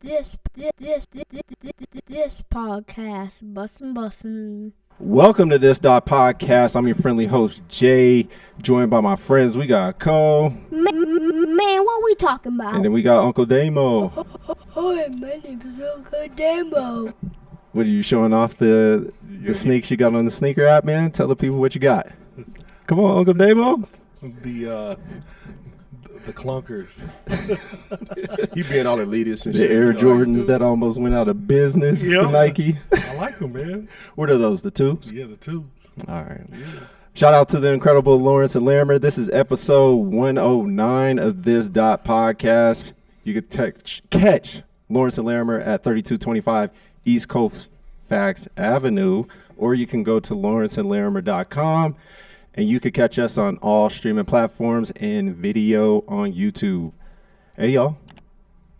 This podcast, bussin'. Welcome to this.podcast. I'm your friendly host, Jay, joined by my friends. We got Cole. Man, what we talking about? And then we got Uncle Damo. Hi, my name's Uncle Damo. What are you showing off the sneaks you got on the sneaker app, man? Tell the people what you got. Come on, Uncle Damo. The clunkers. He being all elitist and The shit. Air Jordans that almost went out of business for Nike. I like them, man. What are those, the tubes? Yeah, the tubes. All right. Yeah. Shout out to the incredible Lawrence and Larimer. This is episode 109 of this.podcast. You can catch Lawrence and Larimer at 3225 East Coast Facts Avenue, or you can go to lawrenceandlarimer.com, and you can catch us on all streaming platforms and video on YouTube. Hey, y'all.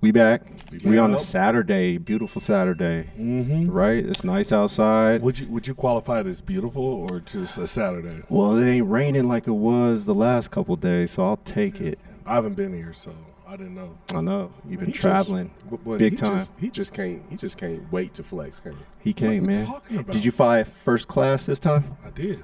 We back. We on a Saturday, beautiful Saturday, right? It's nice outside. Would you qualify it as beautiful or just a Saturday? Well, it ain't raining like it was the last couple days, so I'll take it. I haven't been here, so I didn't know. I know you've been He traveling But big time. He just can't wait to flex, can he? He came, What are you man. talking about? Did you fly first class this time? I did.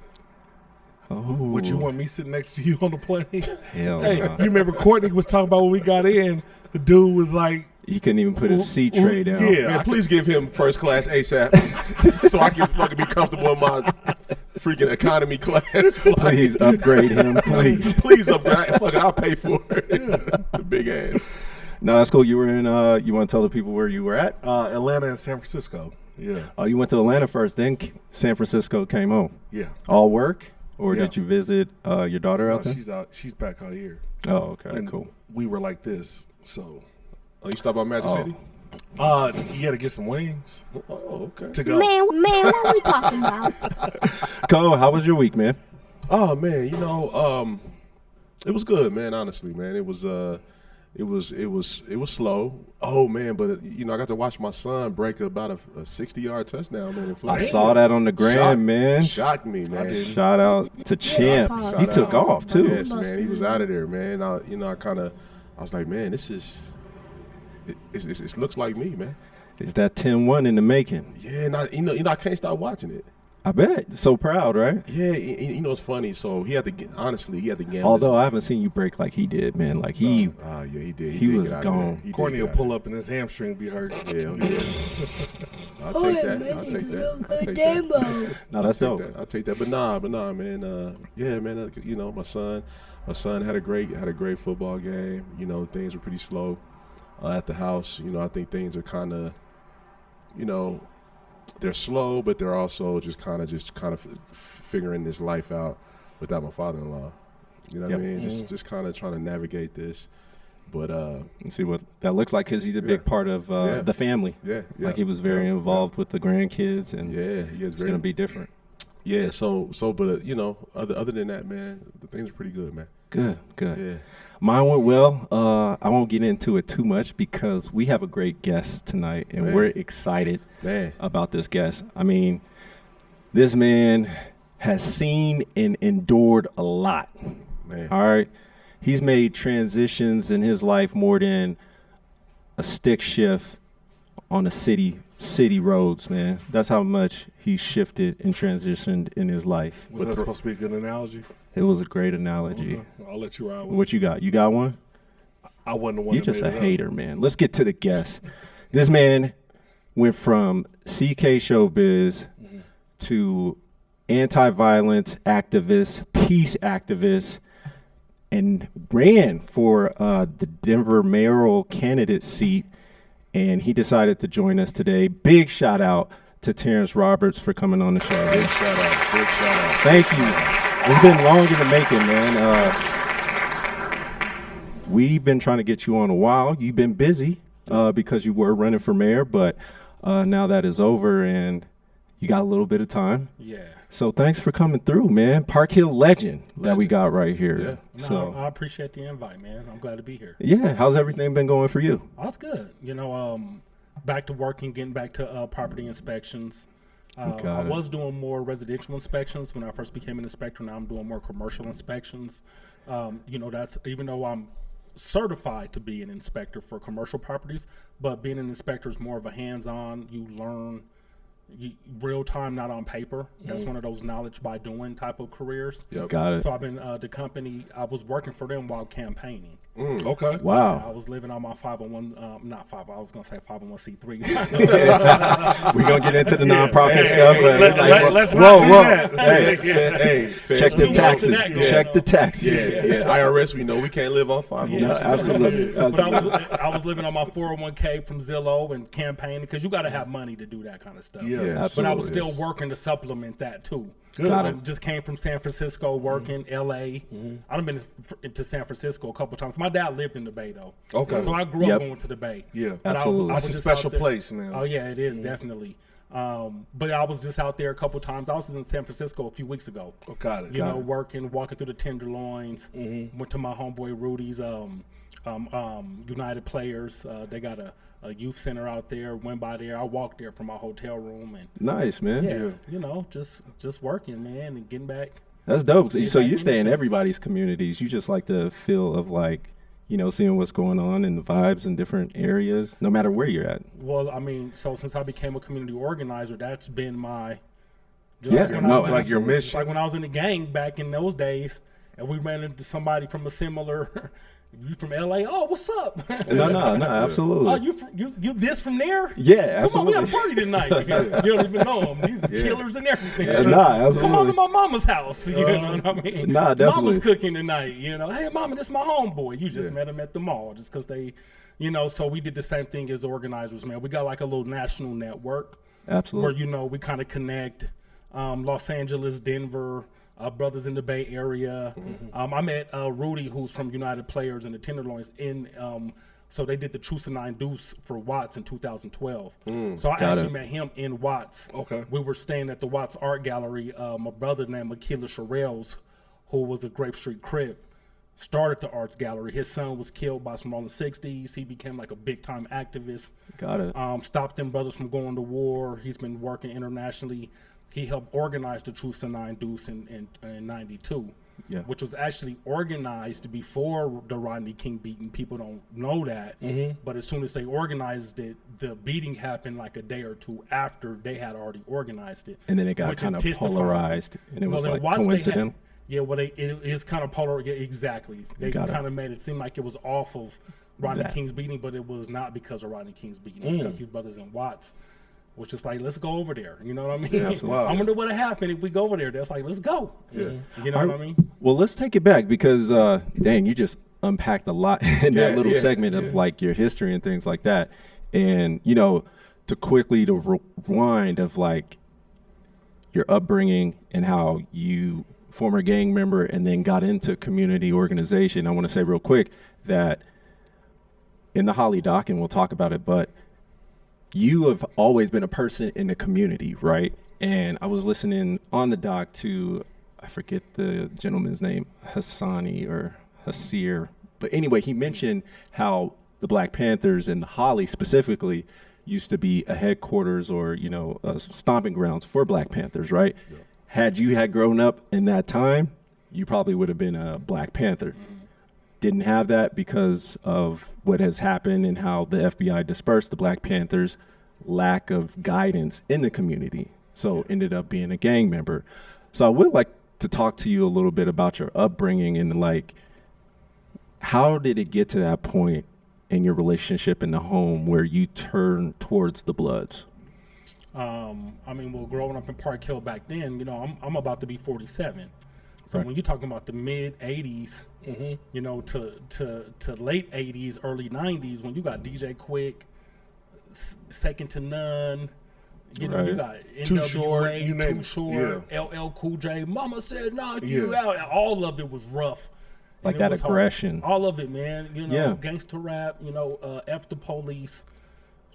Oh, Would you want me sitting next to you on the plane? Hell Hey, no. you remember Courtney was talking about when we got in? The dude was like, He couldn't even put his seat tray down. Yeah. Man, please give him first class ASAP so I can fucking be comfortable in my freaking economy class flight. Please upgrade him, please. Please upgrade. Fuck it, I'll pay for it. The big ass. No, that's cool. You were in. You want to tell the people where you were at? Atlanta and San Francisco. Yeah. Oh, you went to Atlanta first, then San Francisco came home. Yeah. All work, or Yeah. did you visit your daughter out there? She's back out here. Oh, okay, And cool. we were like this, so. Oh, you stopped by Magic Oh. City? You had to get some wings Oh, okay. to go. Man, what we talking about? Cole, how was your week, man? Oh man, it was good, man. Honestly, man, it was slow. Oh man, but I got to watch my son break about a 60-yard touchdown, man. I saw that on the gram, man. Shocked me, man. Shout out to Champ. Shout He took out. off too. Yes, man. He was out of there, man. I was like, man, this is. It looks like me, man. Is that 10-1 in the making? Yeah, and I can't stop watching it. I bet. So proud, right? Yeah, it's funny. So he had to gamble. Although I haven't seen you break like he did, man. Like he he did. he did was get out of gone. there. He did Courtney get will out pull up and his hamstring be hurt. of there. Yeah. I'll take that. I'll take that. I'll take that. No, that's dope. I'll take that. But nah, man. Yeah, man. My son had a great football game. Things were pretty slow at the house. I think things are kind of, they're slow, but they're also just kind of figuring this life out without my father-in-law. You know what I mean? Just kind of trying to navigate this. But Let's see what that looks like, because he's a big part of the family. yeah, Like he was very involved with the grandkids, and yeah, he is it's going to be different. Yeah, but other than that, man, the things are pretty good, man. Good. Yeah. Mine went well. I won't get into it too much because we have a great guest tonight, and we're excited about this guest. I mean, this man has seen and endured a lot. Man. All right. He's made transitions in his life more than a stick shift on the city roads, man. That's how much he shifted and transitioned in his life. Was that supposed to be a good analogy? It was a great analogy. I'll let you ride with it. What you got? You got one? I wasn't the one You that just made a it hater, man. Let's get to the guest. This man went from CK Showbiz to anti-violence activist, peace activist, and ran for the Denver mayoral candidate seat. And he decided to join us today. Big shout out to Terrance Roberts for coming on the show. Big shout out. Thank you. It's been long in the making, man. We've been trying to get you on a while. You've been busy because you were running for mayor, but now that is over and you got a little bit of time. Yeah. So thanks for coming through, man. Park Hill legend that we got right here. Yeah. No, I appreciate the invite, man. I'm glad to be here. Yeah, how's everything been going for you? Oh, it's good. Back to working, getting back to property inspections. I was doing more residential inspections when I first became an inspector. Now I'm doing more commercial inspections. That's even though I'm certified to be an inspector for commercial properties, but being an inspector is more of a hands-on. You learn real time, not on paper. That's one of those knowledge by doing type of careers. Yep. Got it. So I've been the company. I was working for them while campaigning. Okay. Wow. I was living on my 501, not 5. I was gonna say 501c3. We're gonna get into the nonprofit stuff. Let's whoa. not do that. Hey, Check the taxes. that going Check on. the taxes. Yeah, IRS, we know we can't live off 5. No, absolutely. But I was living on my 401k from Zillow and campaigned because you got to have money to do that kind of stuff. Yeah, absolutely. But I was still working to supplement that too. Got I it. just came from San Francisco working, LA. I've been to San Francisco a couple times. My dad lived in the Bay though. Okay. So I grew Yep. up going to the Bay. Yeah. But Absolutely. I was That's a just special out there. place, man. Oh yeah, it is definitely. But I was just out there a couple times. I was in San Francisco a few weeks ago. Oh, got it. You know, walking through the Tenderloins. Went to my homeboy Rudy's United Players. They got a youth center out there. Went by there. I walked there from my hotel room and Nice, man. you know, just working, man, and getting back. That's dope. So back you in stay in business. everybody's communities. You just like the feel of like, you know, seeing what's going on and the vibes in different areas, no matter where you're at. Well, I mean, so since I became a community organizer, that's been my Yeah, when I no, was like your it's mission. like when I was in the gang back in those days, and we ran into somebody from a similar. You from LA? Oh, what's up? No, absolutely. Oh, you this from there? Yeah, Come on, we absolutely. got a party tonight. You don't even know them. These killers and everything. Absolutely. Come on to my mama's house. You know what I mean? Nah, definitely. Mama's cooking tonight. You know, hey, mama, this is my homeboy. You just met him at the mall just because they, you know. So we did the same thing as organizers, man. We got like a little national network Absolutely. where, you know, we kind of connect. Los Angeles, Denver. Brothers in the Bay Area. I met Rudy, who's from United Players and the Tenderloins. So they did the Truce and Nine Deuce for Watts in 2012. So I actually met him in Watts. Okay. We were staying at the Watts Art Gallery. My brother named Akila Sherrills, who was a Grape Street Crip, started the Arts Gallery. His son was killed by some rolling 60s. He became like a big-time activist. Got it. Stopped them brothers from going to war. He's been working internationally. He helped organize the Truce and Nine Deuce in 92, which was actually organized before the Rodney King beating. People don't know that, but as soon as they organized it, the beating happened like a day or two after they had already organized it. And then it got which kind of intensifies polarized, and it was in like Watts, they coincidental. it is kind of polar. Yeah, exactly. They Got it. kind of made it seem like it was off of Rodney That. King's beating, but it was not because of Rodney King's beating. It's because these brothers in Watts was just like, let's go over there. You know what I mean? absolutely. Wow. I wonder what would happen if we go over there. That's like, let's go. Yeah. You know what I mean? Well, let's take it back because, dang, you just unpacked a lot in that little segment of like your history and things like that. And, you know, to quickly to rewind of like your upbringing and how you former gang member and then got into community organization. I want to say real quick that in the Holly doc, and we'll talk about it, but you have always been a person in the community, right? And I was listening on the doc to, I forget the gentleman's name, Hassani or Hasir. But anyway, he mentioned how the Black Panthers and the Holly specifically used to be a headquarters or, you know, stomping grounds for Black Panthers, right? Yeah. Had you had grown up in that time, you probably would have been a Black Panther. Didn't have that because of what has happened and how the FBI dispersed the Black Panthers, lack of guidance in the community. So ended up being a gang member. So I would like to talk to you a little bit about your upbringing and like, how did it get to that point in your relationship in the home where you turn towards the Bloods? I mean, well, growing up in Park Hill back then, you know, I'm about to be 47. So Right. when you're talking about the mid 80s, you know, to late 80s, early 90s, when you got DJ Quick, Second to None, you know, Right. you got Too NWA, Short, you name Too it. Short, Yeah. LL Cool J, Mama said knock you Yeah. out. All of it was rough. And Like it that was hard. aggression. All of it, man. You know, Yeah. gangster rap, you know, F the Police,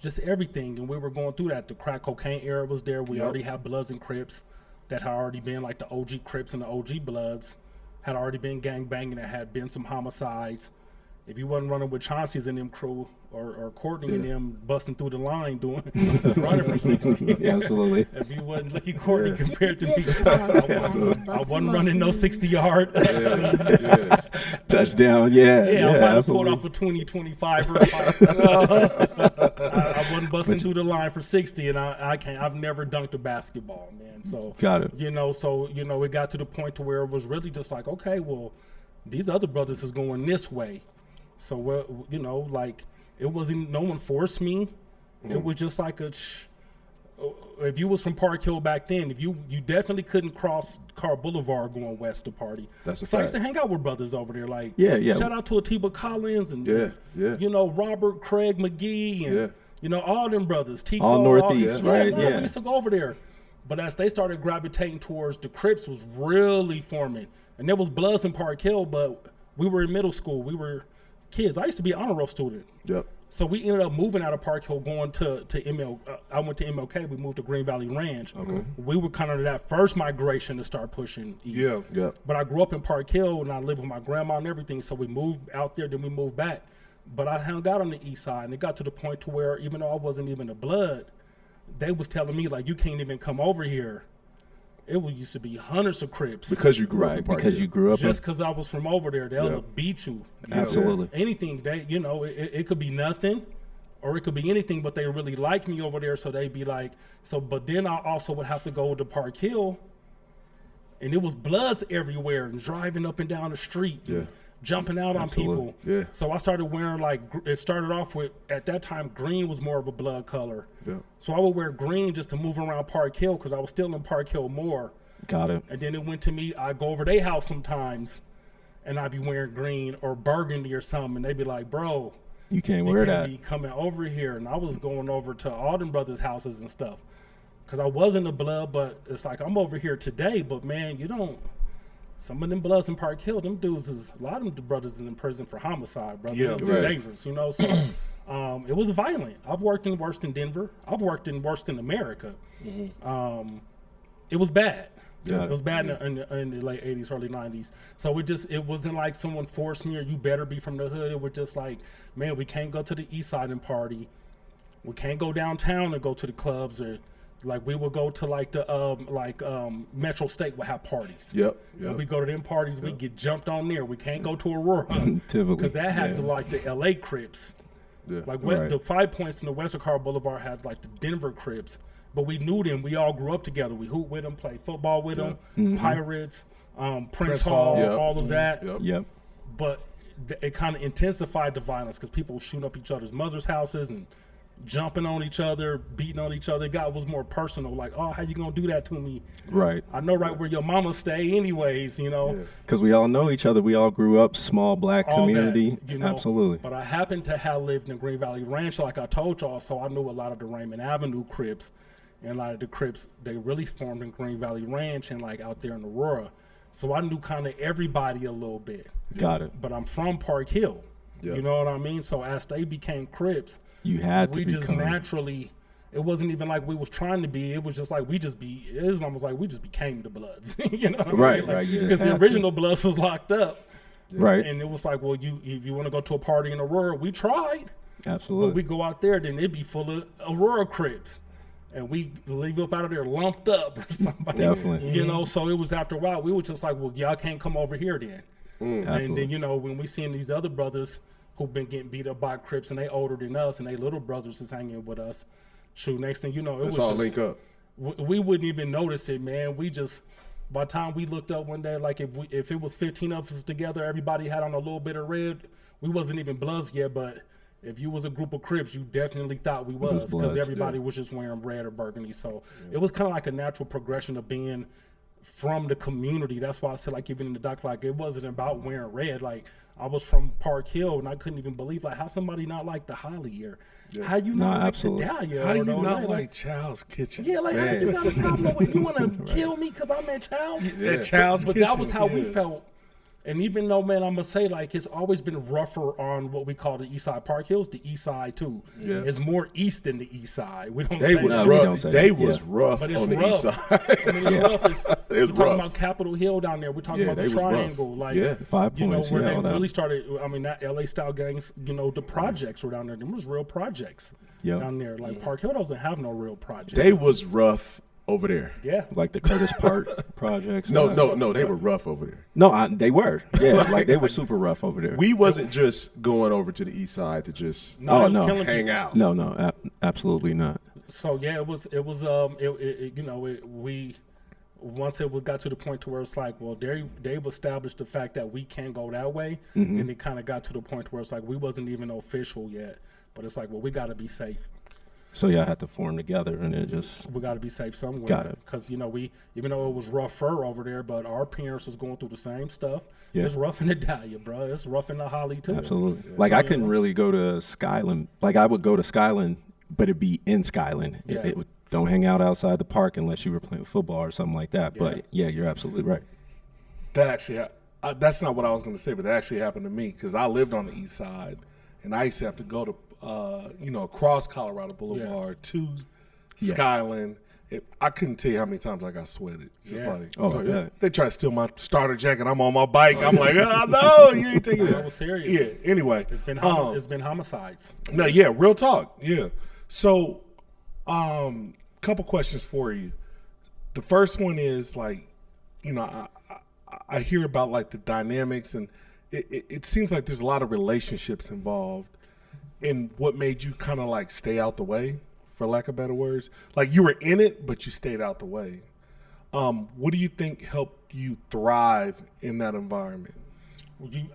just everything. And we were going through that. The crack cocaine era was there. We Yep. already had Bloods and Crips that had already been like the OG Crips and the OG Bloods had already been gang banging. There had been some homicides. If you wasn't running with Chauncey's and them crew or Courtney and them busting through the line doing running for 60. Yeah, absolutely. If you wasn't looking Courtney compared to me, This I wasn't running no 60-yard. Touchdown, yeah, I might have pulled absolutely. off a 20, 25. I wasn't busting through the line for 60, and I can't. I've never dunked a basketball, man. So Got it. it got to the point to where it was really just like, okay, well, these other brothers is going this way, so it wasn't. No one forced me. It was just like if you was from Park Hill back then, you definitely couldn't cross Carr Boulevard going west to party. That's a so I used fact. to hang out with brothers over there. Like, Yeah. shout out to Atiba Collins and Yeah. Robert Craig McGee and all them brothers. Tico, All Northeast, right? We Yeah. used to go over there. But as they started gravitating towards the Crips was really forming. And there was Bloods in Park Hill, but we were in middle school. We were kids. I used to be an honor roll student. Yep. So we ended up moving out of Park Hill, going to ML. I went to MLK. We moved to Green Valley Ranch. Okay. We were kind of that first migration to start pushing east. Yeah. But I grew up in Park Hill, and I lived with my grandma and everything. So we moved out there, then we moved back. But I hung out on the east side, and it got to the point to where even though I wasn't even a blood, they was telling me, like, you can't even come over here. It used to be hundreds of Crips. Because you grew up in Park because Hill. you grew up Just because I was from over there, they'll Yep. beat you. Absolutely. Anything, it could be nothing, or it could be anything, but they really like me over there, so they'd be like, but then I also would have to go to Park Hill, and it was Bloods everywhere, and driving up and down the street, and jumping out Absolutely. on people. Yeah. So I started wearing, it started off with, at that time, green was more of a blood color. Yeah. So I would wear green just to move around Park Hill, because I was still in Park Hill more. Got it. And then it went to me, I go over their house sometimes, and I'd be wearing green or burgundy or something, and they'd be like, bro, You can't you wear can't that. be coming over here. And I was going over to all them brothers' houses and stuff, because I wasn't a blood, but it's like, I'm over here today, but man, some of them Bloods in Park Hill, them dudes a lot of them brothers is in prison for homicide, brother. Yeah, It's right. dangerous, so it was violent. I've worked in worse than Denver. I've worked in worse than America. It was bad. Yeah. It was bad in the late 80s, early 90s. So it wasn't like someone forced me or you better be from the hood. It was just like, man, we can't go to the east side and party. We can't go downtown and go to the clubs, or like we would go to like the Metro State would have parties. Yep. When we go to them parties, we get jumped on there. We can't go to Aurora Typically. because that had the LA Crips. Yeah. Like Right. the 5 Points in the Western Car Boulevard had like the Denver Crips, but we knew them. We all grew up together. We hooped with them, played football with them, Pirates, Prince Hall, Yep. all of that. Yep. Yep. But it kind of intensified the violence because people were shooting up each other's mothers' houses and jumping on each other, beating on each other. God was more personal. Like, oh, how you gonna do that to me? Right. I know right where your mama stay, anyways. Because we all know each other. We all grew up small black all community. that, Absolutely. But I happened to have lived in Green Valley Ranch, like I told y'all, so I knew a lot of the Raymond Avenue Crips, and a lot of the Crips, they really formed in Green Valley Ranch and like out there in Aurora. So I knew kind of everybody a little bit. Got it. But I'm from Park Hill. Yeah. You know what I mean? So as they became Crips, You had to we just become. naturally, it wasn't even like we was trying to be. It was just like it was almost like we just became the Bloods. You know what I Right, mean? Like, right, you just because the had to. original Bloods was locked up. Right. And it was like, well, if you want to go to a party in Aurora, we tried. But Absolutely. we go out there, then it'd be full of Aurora Crips. And we leave up out of there lumped up or something. Definitely. So it was after a while, we were just like, well, y'all can't come over here then. And Absolutely. then, when we seen these other brothers who've been getting beat up by Crips and they older than us and they little brothers is hanging with us, shoot, next thing you know, it Let's was all just, link up. we wouldn't even notice it, man. We just, by the time we looked up one day, like if it was 15 of us together, everybody had on a little bit of red. We wasn't even Bloods yet, but if you was a group of Crips, you definitely thought we was because Bloods, everybody was just wearing red or burgundy. So it was kind of like a natural progression of being from the community. That's why I said, like, even in the doc, like, it wasn't about wearing red. Like, I was from Park Hill, and I couldn't even believe, like, how somebody not like the Holly or how you not like absolutely. the Dahlia. How or you the not Red? like Child's Kitchen? Yeah, like, how you got a problem with you want to kill me because I'm at Child's? Yeah, Child's But Kitchen. that was how we felt. And even though, man, I'm going to say, like, it's always been rougher on what we call the east side. Park Hill's the east side, too. Yeah. It's more east than the east side. We don't They say was that. we rough. don't say They that. was Yeah. rough But it's on the rough. east side. I mean, it's rough. We're talking rough. about Capitol Hill down there. We're talking Yeah, about they the was rough. Triangle. Like, Yeah. 5 Points, where yeah, they all that. really started. I mean, that LA style gangs, the projects were down there. Them was real projects Yep. down there. Like, Park Hill doesn't have no real projects. They was rough over there. Yeah. Like the Curtis Park projects. No, they were rough over there. No, they were. Yeah, like they were super rough over there. We wasn't just going over to the east side to just No, it was no. killing hang people. out. No, absolutely not. So yeah, it was we once it got to the point to where it's like, well, they've established the fact that we can't go that way, and it kind of got to the point where it's like we wasn't even official yet, but it's like, well, we got to be safe. So y'all had to form together, and it just We got to be safe somewhere. Got it. Because we, even though it was rougher over there, but our parents was going through the same stuff. Yeah. It's rough in the Dahlia, bro. It's rough in the Holly too. absolutely. Like I couldn't really go to Skyland. Like I would go to Skyland, but it'd be in Skyland. Yeah. It would, don't hang out outside the park unless you were playing football or something like that. But yeah, you're absolutely right. That actually, that's not what I was going to say, but that actually happened to me because I lived on the east side, and I used to have to go to, across Colorado Boulevard to Skyland. I couldn't tell you how many times I got sweated. Just like, Oh yeah. they try to steal my starter jacket. I'm on my bike. I'm like, oh, no, you ain't taking That it. was serious. Yeah. Anyway, It's been homicides. no, yeah, real talk. Yeah. So, couple questions for you. The first one is like, I hear about like the dynamics, and it seems like there's a lot of relationships involved. And what made you kind of like stay out the way, for lack of better words? Like you were in it, but you stayed out the way. What do you think helped you thrive in that environment?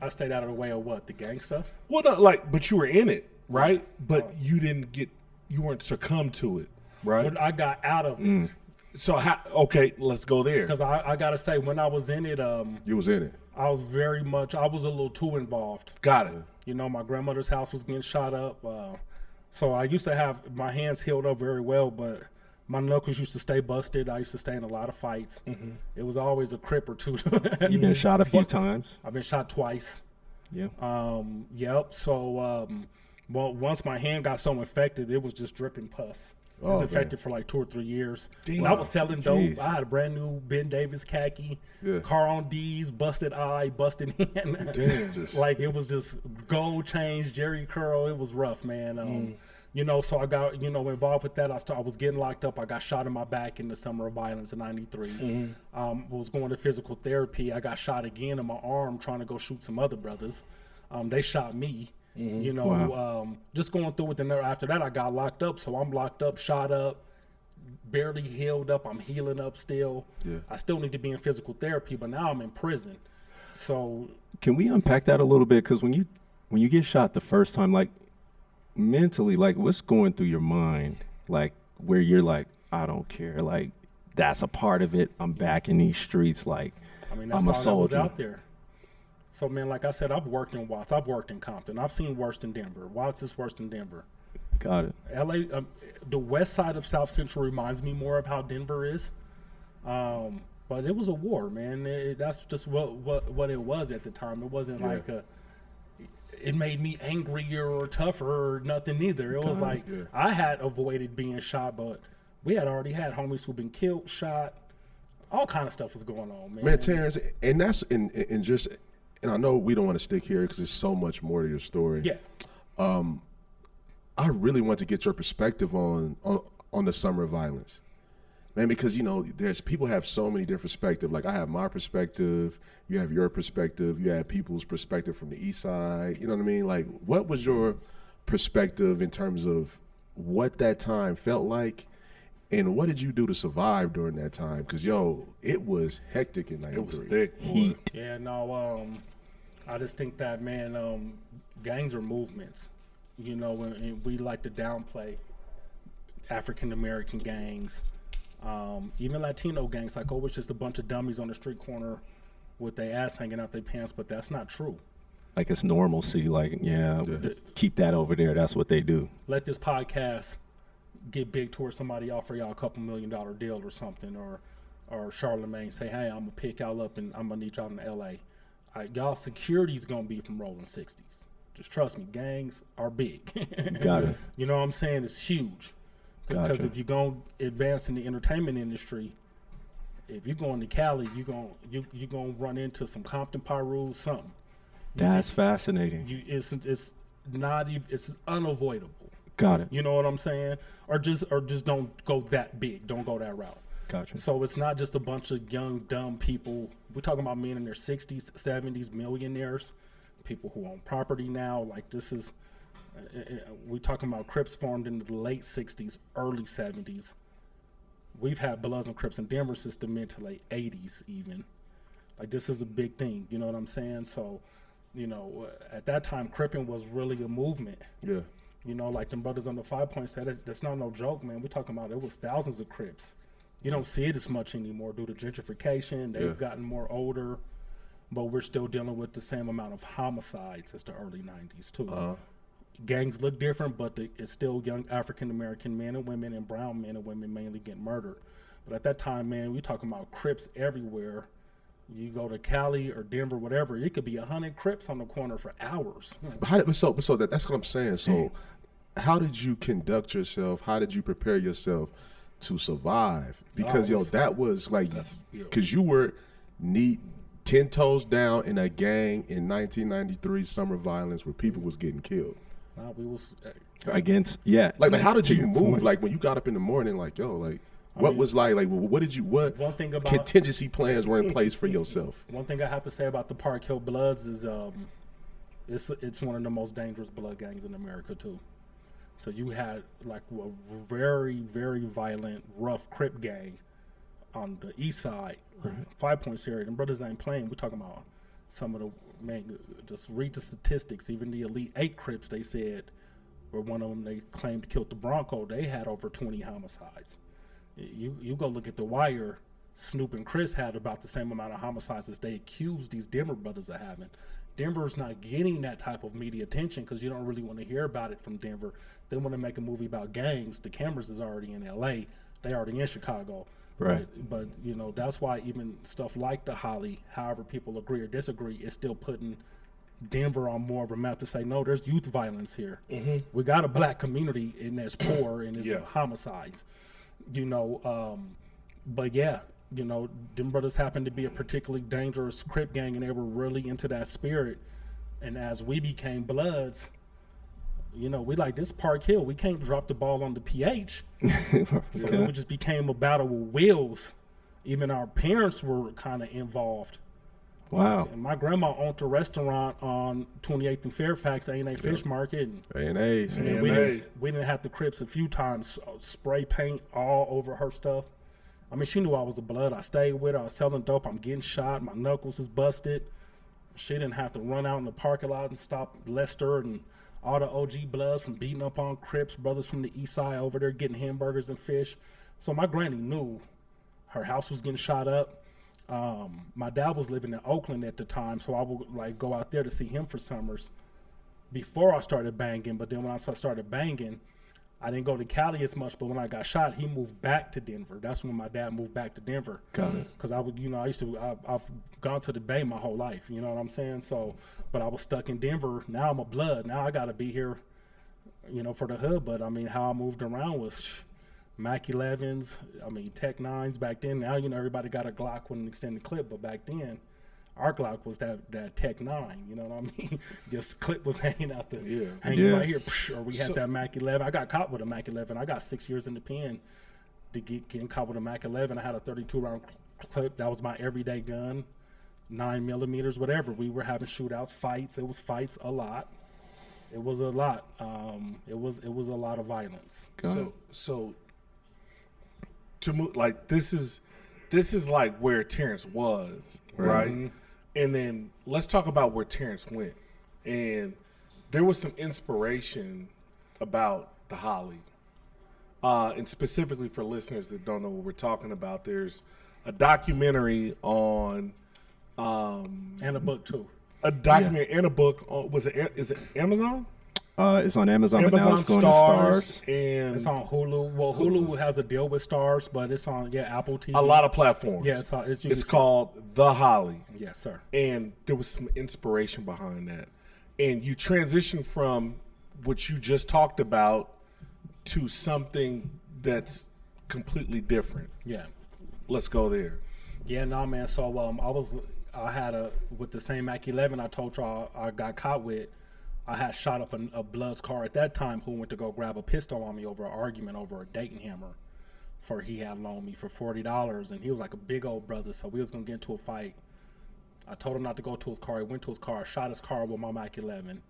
I stayed out of the way of what? The gang stuff? Well, not like, but you were in it, right? But you weren't succumbed to it, right? But I got out of it. So okay, let's go there. Because I got to say, when I was in it, You was in it. I was a little too involved. Got it. My grandmother's house was getting shot up. So I used to have my hands healed up very well, but my knuckles used to stay busted. I used to stay in a lot of fights. It was always a crip or two. You've been shot a few times. I've been shot twice. Yeah. Yep. So, once my hand got so infected, it was just dripping pus. It was infected for like 2 or 3 years. And I was selling dope. Jeez. I had a brand new Ben Davis khaki, Yeah. car on D's, busted eye, busted hand. Damn. Like it was just gold chains, Jerry curl. It was rough, man. So I got involved with that. I was getting locked up. I got shot in my back in the summer of violence in ๽93. Was going to physical therapy. I got shot again in my arm trying to go shoot some other brothers. They shot me. Just going through it. Then after that, I got locked up. So I'm locked up, shot up, barely healed up. I'm healing up still. Yeah. I still need to be in physical therapy, but now I'm in prison. So Can we unpack that a little bit? Because when you get shot the first time, like mentally, like what's going through your mind, like where you're like, I don't care, like that's a part of it. I'm back in these streets, like that's I'm a all that was soldier. out there. So, man, like I said, I've worked in Watts. I've worked in Compton. I've seen worse than Denver. Watts is worse than Denver. Got it. LA, the west side of South Central reminds me more of how Denver is. But it was a war, man. That's just what it was at the time. It wasn't like it made me angrier or tougher or nothing either. It was like I had avoided being shot, but we had already had homies who've been killed, shot. All kind of stuff was going on, man. Man, Terrance, and that's in just, and I know we don't want to stick here because there's so much more to your story. Yeah. I really want to get your perspective on the summer of violence, man, because there's people have so many different perspectives. Like I have my perspective, you have your perspective, you have people's perspective from the east side. You know what I mean? Like, what was your perspective in terms of what that time felt like, and what did you do to survive during that time? Because it was hectic in '93. It was thick. Boy. Heat. Yeah, no, I just think that, man, gangs are movements, and we like to downplay African-American gangs, even Latino gangs, like, it's just a bunch of dummies on the street corner with their ass hanging out their pants, but that's not true. Like it's normalcy, like, keep that over there. That's what they do. Let this podcast get big towards somebody offer y'all a $2 million deal or something, or Charlemagne say, hey, I'm gonna pick y'all up and I'm gonna need y'all in LA. Y'all security's gonna be from rolling 60s. Just trust me, gangs are big. Got it. You know what I'm saying? It's huge. Because Gotcha. if you're gonna advance in the entertainment industry, if you're going to Cali, you're gonna run into some Compton Pyru, something. That's fascinating. It's not even, it's unavoidable. Got it. You know what I'm saying? Or just don't go that big. Don't go that route. Gotcha. So it's not just a bunch of young, dumb people. We're talking about men in their 60s, 70s, millionaires, people who own property now. Like, this is, we're talking about Crips formed in the late 60s, early 70s. We've had Bloods and Crips in Denver since the mid to late 80s even. Like, this is a big thing, you know what I'm saying? So, you know, at that time, Cripping was really a movement. Yeah. You know, like them brothers on the 5 Point said, that's not no joke, man. We're talking about it was thousands of Crips. You don't see it as much anymore due to gentrification. They've gotten more older, but we're still dealing with the same amount of homicides as the early 90s, too. Gangs look different, but it's still young African-American men and women and brown men and women mainly get murdered. But at that time, man, we're talking about Crips everywhere. You go to Cali or Denver, whatever, it could be 100 Crips on the corner for hours. So that's what I'm saying. So how did you conduct yourself? How did you prepare yourself to survive? Because, that was like, because you were 10 toes down in a gang in 1993 summer violence where people was getting killed. Nah, we was Against, Like how did you your move? point. Like when you got up in the morning, like, what was what one thing about contingency plans were in place for yourself? One thing I have to say about the Park Hill Bloods is it's one of the most dangerous blood gangs in America too. So you had like a very, very violent, rough Crip gang on the east side, 5 Points area. And brothers ain't playing. We're talking about some of the, man, just read the statistics. Even the Elite 8 Crips, they said, or one of them they claimed killed the Bronco, they had over 20 homicides. You go look at The Wire, Snoop and Chris had about the same amount of homicides as they accused these Denver brothers of having. Denver's not getting that type of media attention because you don't really want to hear about it from Denver. They want to make a movie about gangs. The cameras is already in LA. They already in Chicago. Right. But you know, that's why even stuff like the Holly, however people agree or disagree, is still putting Denver on more of a map to say, no, there's youth violence here. We got a black community and that's poor and it's homicides. You know, but yeah, you know, them brothers happened to be a particularly dangerous Crip gang and they were really into that spirit. And as we became Bloods, you know, we like this Park Hill, we can't drop the ball on the PH. So it just became a battle with wills. Even our parents were kind of involved. Wow. And my grandma owned a restaurant on 28th and Fairfax, A&A Fish Market. And A&A's. we didn't have the Crips a few times, spray paint all over her stuff. I mean, she knew I was a Blood. I stayed with her. I was selling dope. I'm getting shot. My knuckles is busted. She didn't have to run out in the parking lot and stop Lester and all the OG Bloods from beating up on Crips, brothers from the east side over there getting hamburgers and fish. So my granny knew her house was getting shot up. My dad was living in Oakland at the time, so I would like go out there to see him for summers before I started banging. But then when I started banging, I didn't go to Cali as much. But when I got shot, he moved back to Denver. That's when my dad moved back to Denver. Got it. Because I would, you know, I've gone to the Bay my whole life. You know what I'm saying? So, but I was stuck in Denver. Now I'm a Blood. Now I got to be here, you know, for the hood. But I mean, how I moved around was Mac 11s, I mean, Tech 9s back then. Now, you know, everybody got a Glock with an extended clip, but back then, our Glock was that Tech 9, you know what I mean? This clip was hanging out there, hanging right here, or we had that Mac 11. I got caught with a Mac 11. I got 6 years in the pen to getting caught with a Mac 11. I had a 32-round clip. That was my everyday gun, 9mm, whatever. We were having shootouts, fights. It was fights a lot. It was a lot. It was a lot of violence. So to move, like this is like where Terrance was, right? Mm-hmm. And then let's talk about where Terrance went. And there was some inspiration about the Holly. And specifically for listeners that don't know what we're talking about, there's a documentary on and a book too. A documentary and a book on, is it Amazon? It's on Amazon, but now it's going to Stars. And it's on Hulu. Well, Hulu has a deal with Stars, but it's on Apple TV. A lot of platforms. Yeah, it's called The Holly. Yes, sir. And there was some inspiration behind that. And you transitioned from what you just talked about to something that's completely different. Yeah. Let's go there. Yeah, no, man. So I had with the same Mac 11 I told y'all I got caught with. I had shot up a Blood's car at that time who went to go grab a pistol on me over an argument over a Dayton hammer for he had loaned me for $40, and he was like a big old brother, so we was gonna get into a fight. I told him not to go to his car. He went to his car, shot his car with my Mac 11.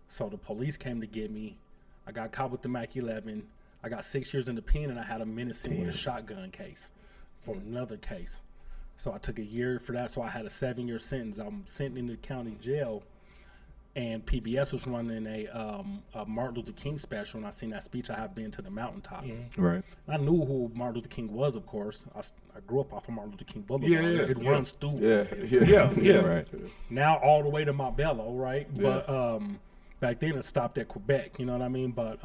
So the police came to get me. I got caught with the Mac 11. I got 6 years in the pen, and I had a menacing with a shotgun case for another case. So I took a year for that, so I had a 7-year sentence. I'm sent into the county jail, and PBS was running a Martin Luther King special, and I seen that speech, I have been to the mountaintop. Right. I knew who Martin Luther King was, of course. I grew up off of Martin Luther King Boulevard. It runs through. Yeah. Right. Now all the way to Montbello, right? But back then it stopped at Quebec, you know what I mean? But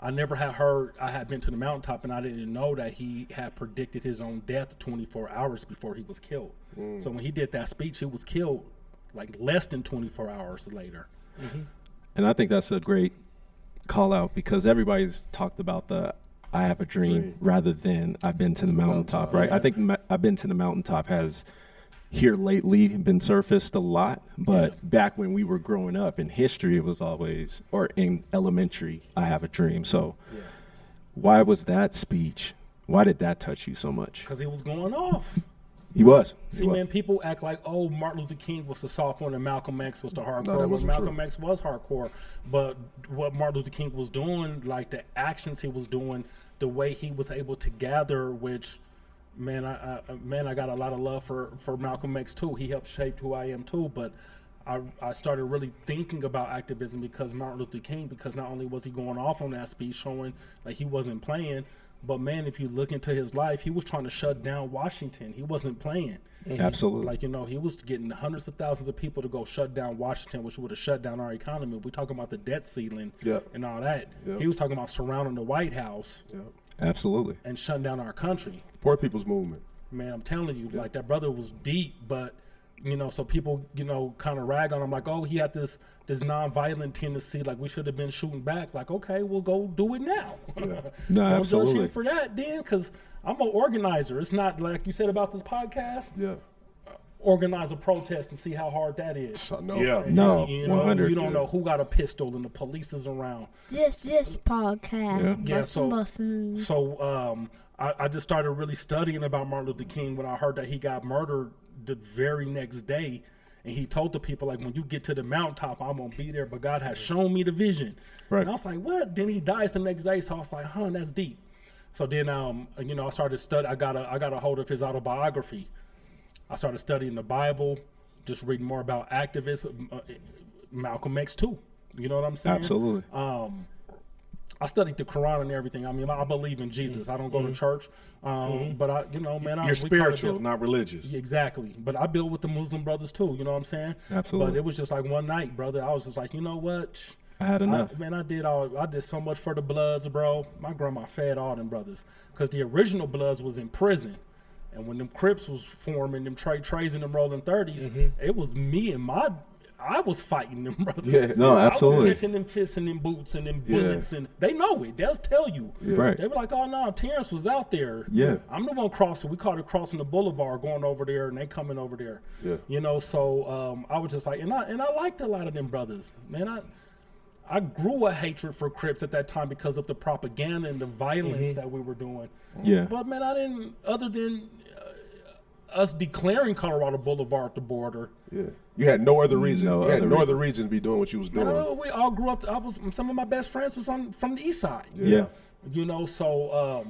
I never had heard, I had been to the mountaintop, and I didn't know that he had predicted his own death 24 hours before he was killed. So when he did that speech, he was killed like less than 24 hours later. And I think that's a great call out, because everybody's talked about the I have a dream rather than I've been to the mountaintop, right? I think I've been to the mountaintop has here lately been surfaced a lot, but back when we were growing up in history, it was always, or in elementary, I have a dream. So why was that speech, why did that touch you so much? Because he was going off. He was. See, man, people act like, oh, Martin Luther King was the soft one and Malcolm X was the hardcore. that wasn't Malcolm true. X was hardcore, but what Martin Luther King was doing, like the actions he was doing, the way he was able to gather, which, man, I got a lot of love for Malcolm X too. He helped shape who I am too, but I started really thinking about activism because Martin Luther King, because not only was he going off on that speech showing like he wasn't playing, but man, if you look into his life, he was trying to shut down Washington. He wasn't playing. Absolutely. Like, you know, he was getting hundreds of thousands of people to go shut down Washington, which would have shut down our economy. We're talking about the debt ceiling and all that. He was talking about surrounding the White House Absolutely. and shutting down our country. Poor people's movement. Man, I'm telling you, like that brother was deep, but you know, so people, you know, kind of rag on him like, oh, he had this non-violent tendency, like we should have been shooting back. Like, okay, we'll go do it now. No, Don't absolutely. judge him for that, then, because I'm an organizer. It's not like you said about this podcast. Organize a protest and see how hard that is. No. No, You know, 100. you don't know who got a pistol and the police is around. This podcast. Yeah, Bussin'. So I just started really studying about Martin Luther King when I heard that he got murdered the very next day. And he told the people, like, when you get to the mountaintop, I'm going to be there, but God has shown me the vision. Right. And I was like, what? Then he dies the next day. So I was like, that's deep. So then, you know, I started studying. I got a hold of his autobiography. I started studying the Bible, just reading more about activists, Malcolm X too. You know what I'm saying? Absolutely. I studied the Quran and everything. I mean, I believe in Jesus. I don't go to church, but I, you know, man, You're we spiritual, build, not religious. exactly. But I build with the Muslim brothers too. You know what I'm saying? Absolutely. But it was just like one night, brother. I was just like, you know what? I had enough. I did so much for the Bloods, bro. My grandma fed all them brothers because the original Bloods was in prison. And when them Crips was forming, them Trays and them rolling 30s, it was me and I was fighting them brothers. Yeah. No, I absolutely. was catching them fists and them boots and them bullets, and they know it. They'll tell you. Right. They were like, oh, no, Terrance was out there. Yeah. I'm the one crossing. We caught it crossing the boulevard going over there, and they coming over there. Yeah. You know, so I was just like, and I liked a lot of them brothers. Man, I grew a hatred for Crips at that time because of the propaganda and the violence that we were doing. Yeah. But, man, I didn't, other than us declaring Colorado Boulevard the border. Yeah. You had no other reason. No you had other no reason. other reason to be doing what you was doing. We all grew up. Some of my best friends was from the east side. Yeah. You know, so,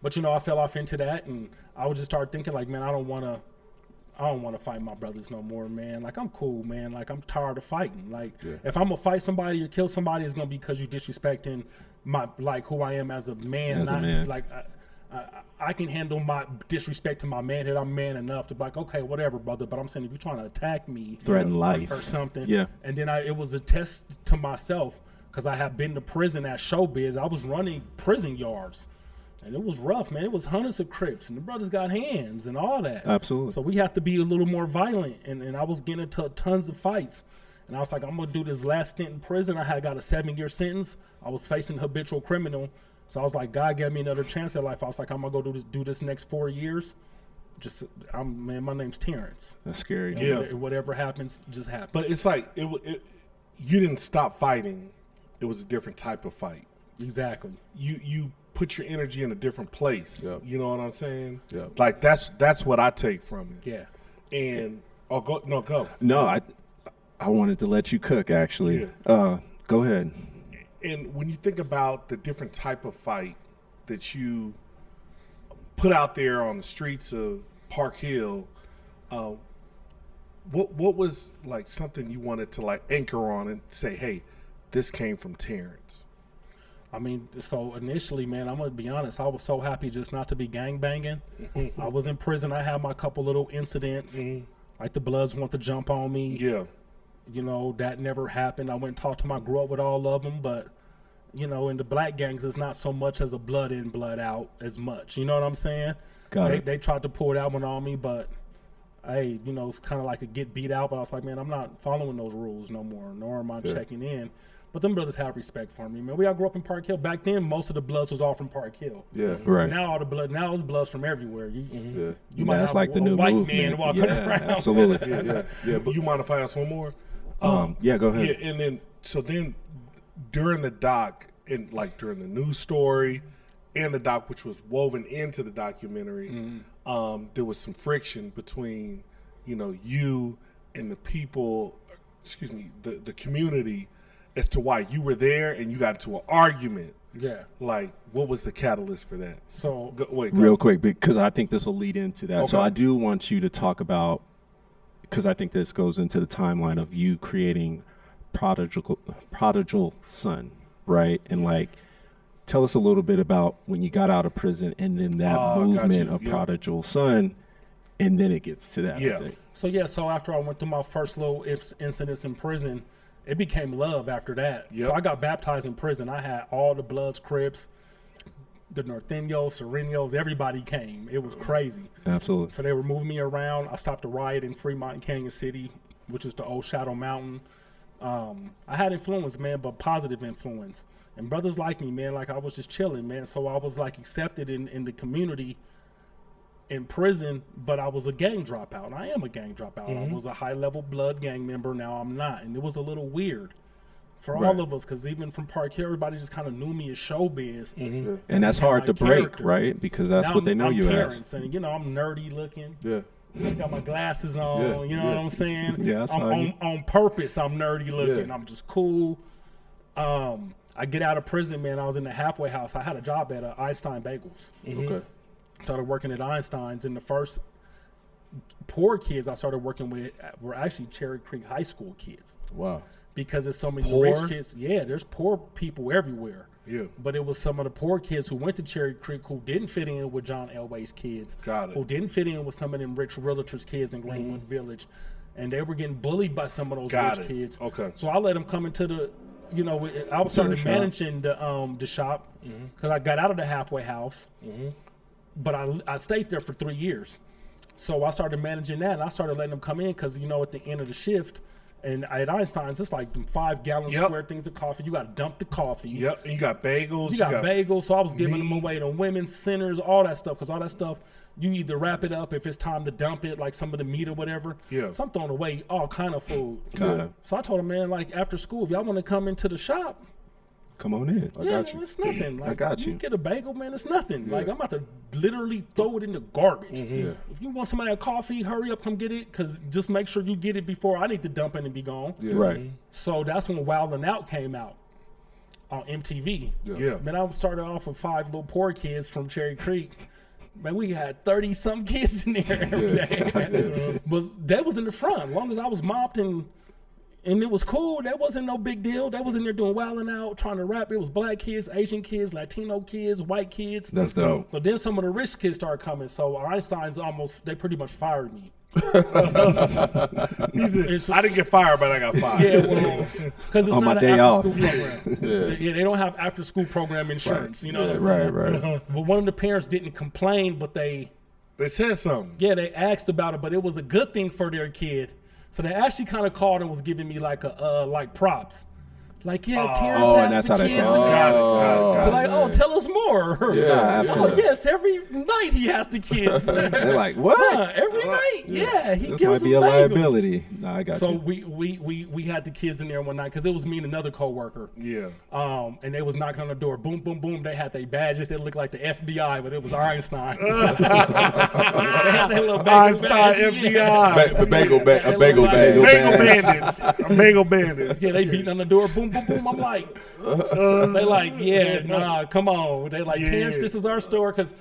but you know, I fell off into that, and I would just start thinking like, man, I don't want to fight my brothers no more, man. Like, I'm cool, man. Like, I'm tired of fighting. Like, if I'm gonna fight somebody or kill somebody, it's gonna be because you disrespecting my, like, who I am as a man. As a man. Like, I can handle my disrespect to my manhood. I'm man enough to be like, okay, whatever, brother. But I'm saying if you're trying to attack me, Threaten life or something, Yeah. And then it was a test to myself because I have been to prison at showbiz. I was running prison yards, and it was rough, man. It was hundreds of Crips, and the brothers got hands and all that. Absolutely. So we have to be a little more violent, and I was getting into tons of fights. And I was like, I'm gonna do this last stint in prison. I had got a 7-year sentence. I was facing habitual criminal. So I was like, God gave me another chance at life. I was like, I'm gonna go do this next 4 years. Man, my name's Terrance. That's scary. Yeah. Whatever happens, just happens. But it's like you didn't stop fighting. It was a different type of fight. Exactly. You put your energy in a different place. Yep. You know what I'm saying? Yep. Like that's what I take from it. Yeah. And go. No, I wanted to let you cook, actually. Yeah. Go ahead. And when you think about the different type of fight that you put out there on the streets of Park Hill, what was like something you wanted to like anchor on and say, hey, this came from Terrance? I mean, so initially, man, I'm gonna be honest. I was so happy just not to be gangbanging. I was in prison. I had my couple little incidents, like the Bloods want to jump on me. Yeah. You know, that never happened. I went and talked to I grew up with all of them, but you know, in the black gangs, it's not so much as a blood in, blood out as much. You know what I'm saying? They tried to pull that one on me, but hey, you know, it's kind of like a get beat out. But I was like, man, I'm not following those rules no more, nor am I checking in. But them brothers have respect for me, man. We all grew up in Park Hill. Back then, most of the Bloods was all from Park Hill. Yeah. Right. Now it's Bloods from everywhere. You might That's have like the new white movement. man walking around. Absolutely. Yeah. But you mind if I ask one more? Yeah, go ahead. Yeah, and then during the doc and like during the news story and the doc, which was woven into the documentary, there was some friction between, you know, you and the people, the community, as to why you were there and you got into an argument. Yeah. Like, what was the catalyst for that? So Real quick, because I think this will lead into that. Okay. So I do want you to talk about, because I think this goes into the timeline of you creating Prodigal Son, right? And like, tell us a little bit about when you got out of prison and then that movement of Prodigal Son, and then it gets to that. Yeah. I think. So after I went through my first little incidents in prison, it became love after that. Yep. So I got baptized in prison. I had all the Bloods, Crips, the Norteños, Serenos, everybody came. It was crazy. Absolutely. So they were moving me around. I stopped a riot in Fremont and Canyon City, which is the old Shadow Mountain. I had influence, man, but positive influence. And brothers like me, man, like I was just chilling, man. So I was like accepted in the community in prison, but I was a gang dropout. I am a gang dropout. I was a high-level Blood gang member. Now I'm not. And it was a little weird for all of us, because even from Park Hill, everybody just kind of knew me as showbiz. And that's hard to break, right? Because that's now what they know you Terrance, as. And, you know, I'm nerdy looking. Yeah. I got my glasses on, you know what I'm saying? Yeah, I saw I'm you. on purpose, I'm nerdy looking. Yeah. I'm just cool. I get out of prison, man. I was in the halfway house. I had a job at Einstein Bagels. Okay. Started working at Einstein's, and the first poor kids I started working with were actually Cherry Creek High School kids. Wow. Because there's so many Poor? rich kids. Yeah, there's poor people everywhere. Yeah. But it was some of the poor kids who went to Cherry Creek who didn't fit in with John Elway's kids. Got it. Who didn't fit in with some of them rich realtors' kids in Greenwood Village. And they were getting bullied by some of those Got rich it. kids. Okay. So I let them come into the, you know, I was started managing the shop because I got out of the halfway house. But I stayed there for 3 years. So I started managing that, and I started letting them come in because, you know, at the end of the shift, and at Einstein's, it's like them 5-gallon square things of coffee. You got to dump the coffee. Yep. And you got bagels. You got bagels. So I was giving them away to women's centers, all that stuff, because all that stuff, you either wrap it up if it's time to dump it, like some of the meat or whatever. Yeah. So I'm throwing away all kind of food. Got it. So I told them, man, like after school, if y'all want to come into the shop, Come on in. I got you. It's nothing. Like, I got you. get a bagel, man. It's nothing. Like, I'm about to literally throw it in the garbage. Yeah. If you want some of that coffee, hurry up, come get it. Because just make sure you get it before I need to dump it and be gone. Yeah. Right. So that's when Wild 'N Out came out on MTV. Yeah. Man, I started off with 5 little poor kids from Cherry Creek. Man, we had 30-some kids in there every day. But that was in the front. As long as I was mopped and it was cool. That wasn't no big deal. They was in there doing Wild 'N Out, trying to rap. It was black kids, Asian kids, Latino kids, white kids. That's dope. So then some of the rich kids started coming. So Einstein's they pretty much fired me. He said, I didn't get fired, but I got fired. Yeah, well, because it's On not my an day off. after-school program. Yeah, they don't have after-school program insurance. You know what I'm Right, saying? right. But one of the parents didn't complain, but they said something. they asked about it, but it was a good thing for their kid. So they actually kind of called and was giving me like props. Like, Terrance has and that's the how they kids. found Got it. So like, tell us more. Yeah, absolutely. Oh, yes, every night he has the kids. They're like, what? Every night? Yeah, he This gives might them be a bagels. liability. No, I got So you. we had the kids in there one night because it was me and another coworker. Yeah. And they was knocking on the door. Boom, boom, boom. They had their badges. They looked like the FBI, but it was Einstein. They had their little bagel Einstein badge. FBI. A bagel bag. Bagel bandits. Bagel bandits. Yeah, they beating on the door. Boom, boom, boom. I'm like, they like, yeah, nah, come on. They like, Terrance, this is our store because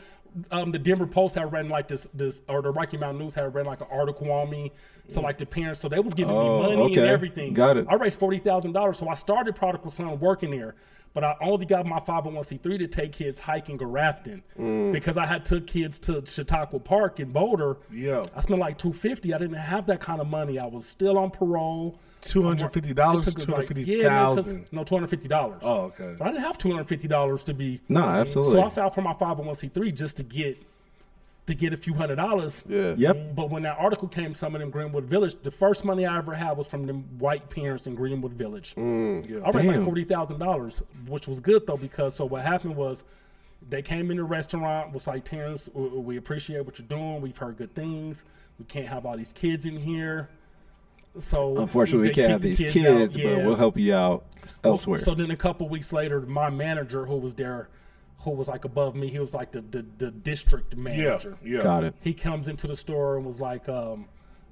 the Denver Post had ran like this, or the Rocky Mountain News had ran like an article on me. So like the parents, so they was giving me money and everything. Got it. I raised $40,000, so I started Prodigal Son working there. But I only got my 501c3 to take kids hiking or rafting because I had took kids to Chautauqua Park in Boulder. Yeah. I spent like $250. I didn't have that kind of money. I was still on parole. $250, $250,000. No, $250. Oh, okay. But I didn't have $250 to be. No, absolutely. So I filed for my 501c3 just to get a few $100. Yeah. Yep. But when that article came, some of them Greenwood Village, the first money I ever had was from them white parents in Greenwood Village. I raised like $40,000, which was good though because so what happened was they came in the restaurant, was like, Terrance, we appreciate what you're doing. We've heard good things. We can't have all these kids in here. So unfortunately, we can't have these kids, but we'll help you out elsewhere. So then a couple weeks later, my manager who was there, who was like above me, he was like the district manager. Yeah. Got it. He comes into the store and was like,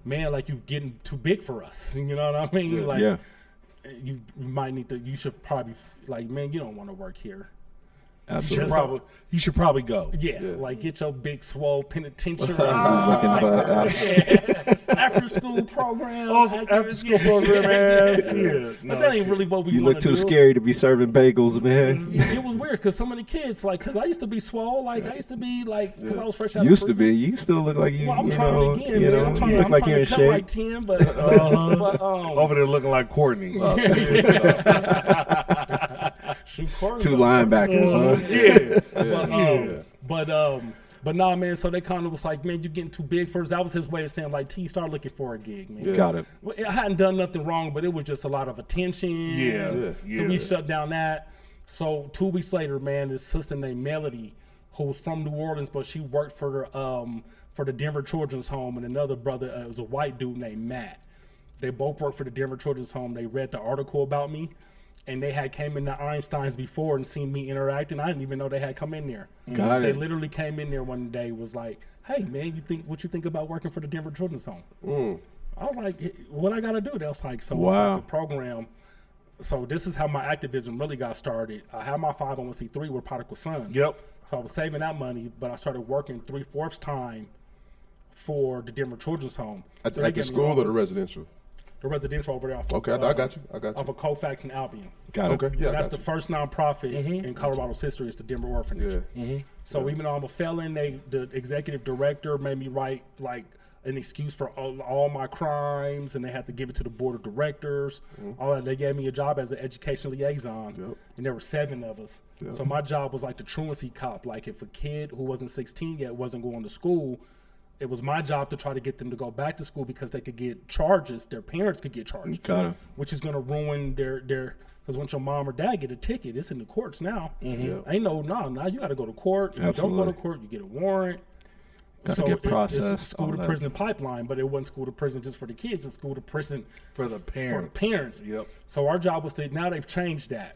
man, like you getting too big for us. You know what I mean? Like you might need to, you should probably like, man, you don't want to work here. Absolutely. You should probably go. Yeah, like get your big swole penitentiary. After school program. After school program ass. Yeah. But that ain't really what we You look too scary to be serving bagels, man. It was weird because some of the kids, like, because I used to be swole, like, I used to be, like, because I was fresh out of prison. You still look like you, well, I'm you trying know, again, you man. know, I'm trying, you look I'm like trying you're in to cut shape. like 10, but Over there looking like Courtney. Shoot Courtney. Two linebackers, huh? But nah, man, so they kind of was like, man, you're getting too big for us. That was his way of saying, like, T, start looking for a gig, man. Yeah. Got it. Well, I hadn't done nothing wrong, but it was just a lot of attention. Yeah. So we shut down that. So 2 weeks later, man, this sister named Melody, who was from New Orleans, but she worked for the Denver Children's Home, and another brother, it was a white dude named Matt. They both worked for the Denver Children's Home. They read the article about me. And they had came in the Einsteins before and seen me interacting. I didn't even know they had come in there. They literally came in there one day, was like, "Hey man, what you think about working for the Denver Children's Home?" I was like, "What I gotta do?" They was like, "So it's like a program." So this is how my activism really got started. I had my 501c3 with Prodigal Son. Yep. So I was saving that money, but I started working 3/4 time for the Denver Children's Home. At So they the gave me school or offers. the residential? The residential over there. Okay, I got you. Off of Colfax and Albion. Got it. Okay, So yeah. that's the first nonprofit in Colorado's history. It's the Denver Orphanage. So even though I'm a felon, the executive director made me write like an excuse for all my crimes, and they had to give it to the board of directors. All that. They gave me a job as an education liaison, and there were 7 of us. So my job was like the truancy cop. Like if a kid who wasn't 16 yet wasn't going to school, it was my job to try to get them to go back to school because they could get charges. Their parents could get charges, which is going to ruin their. Because once your mom or dad get a ticket, it's in the courts now. Ain't now you got to go to court. If you don't go to court, you get a warrant. Gotta get processed. It's a school to prison pipeline, but it wasn't school to prison just for the kids. It's school to prison for the parents. For parents. Yep. So our job was now they've changed that.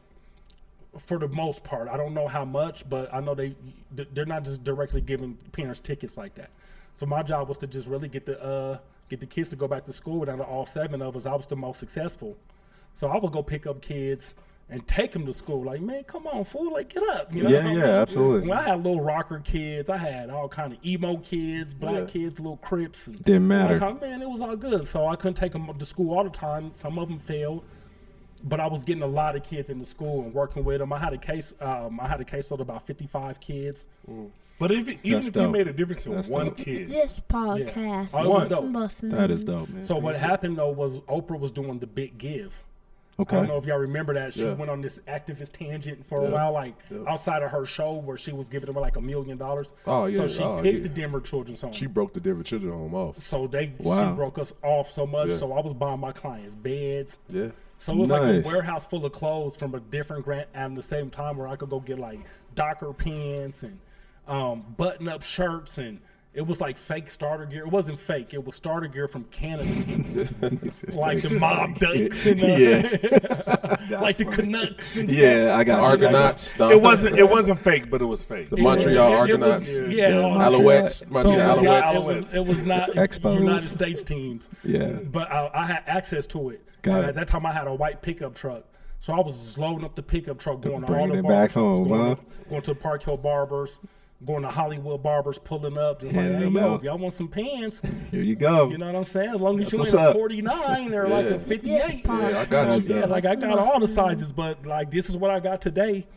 For the most part, I don't know how much, but I know they're not just directly giving parents tickets like that. So my job was to just really get the kids to go back to school. And out of all 7 of us, I was the most successful. So I would go pick up kids and take them to school. Like, man, come on, fool, like get up. You know? Yeah, absolutely. When I had little rocker kids, I had all kind of emo kids, black kids, little Crips. And didn't matter. Man, it was all good. So I couldn't take them to school all the time. Some of them failed. But I was getting a lot of kids into school and working with them. I had a caseload of about 55 kids. But even if you made a difference in one kid. This podcast. Yeah. Bussin'. That is dope, man. So what happened though was Oprah was doing the big give. Okay. I don't know if y'all remember that. She went on this activist tangent for a while, like outside of her show, where she was giving them like $1 million. Oh, yeah. So she picked the Denver Children's Home. She broke the Denver Children's Home off. So she broke us off so much. So I was buying my clients beds. Yeah. So it was like a warehouse full of clothes from a different grant at the same time, where I could go get like Docker pants and button-up shirts, and it was like fake starter gear. It wasn't fake. It was starter gear from Canada. Like the Mob Ducks and like the Canucks and stuff. Yeah, I got Argonauts. It wasn't fake, but it was fake. The Montreal Argonauts. Alouettes. Montreal Alouettes. It was not Expos. United States teams. Yeah. But I had access to it. Got And it. at that time, I had a white pickup truck. So I was just loading up the pickup truck, going to all Bringing the it back barbers, home, going to Park Hill Barbers, going to Hollywood Barbers, pulling up, just like, Yeah, hey, yo. if y'all want some pants, Here you go. you know what I'm saying? As long as you That's ain't what's a up. 49 or like a 58. Yeah, I got you. Yeah, like I got all the sizes, but like this is what I got today.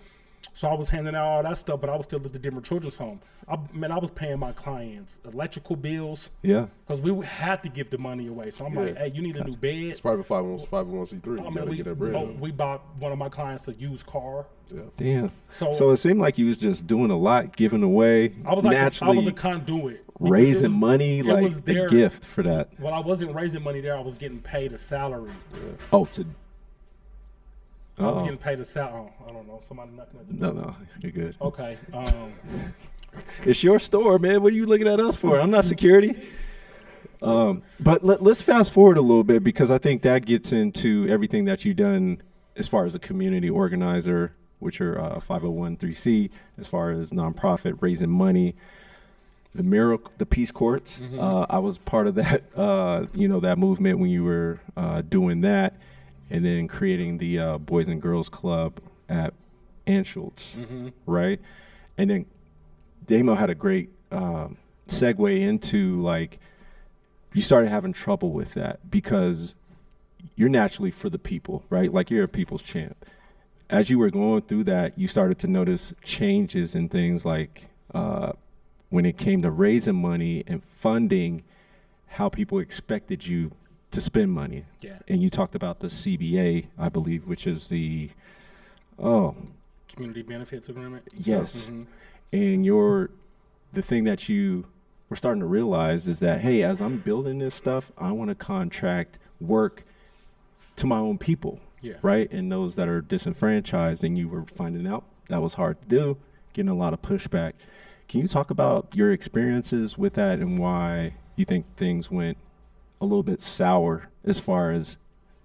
So I was handing out all that stuff, but I was still at the Denver Children's Home. I was paying my clients electrical bills. Yeah. Because we had to give the money away. So I'm like, hey, you need a new bed. It's probably 501c3. You gotta get that bread. We bought one of my clients a used car. Yeah. Damn. So So it seemed like you was just doing a lot, giving away, I was like, naturally I was a conduit. Because raising it was- money, it like was a their- gift for that. Well, I wasn't raising money there. I was getting paid a salary. Oh, to I was getting paid a salary. Oh, I don't know. Somebody knocking at the door. no, you're good. Okay. It's your store, man. What are you looking at us for? I'm not security. But let's fast forward a little bit, because I think that gets into everything that you've done as far as a community organizer, which are 501(c), as far as nonprofit, raising money, the Peace Courts. I was part of that, that movement when you were doing that, and then creating the Boys and Girls Club at Anschutz, right? And then Damo had a great segue into, like, you started having trouble with that because you're naturally for the people, right? Like, you're a people's champ. As you were going through that, you started to notice changes in things like when it came to raising money and funding, how people expected you to spend money. Yeah. And you talked about the CBA, I believe, which is the, Community Benefits Agreement. yes. And the thing that you were starting to realize is that, hey, as I'm building this stuff, I want to contract work to my own people, right? And those that are disenfranchised, and you were finding out that was hard to do, getting a lot of pushback. Can you talk about your experiences with that and why you think things went a little bit sour as far as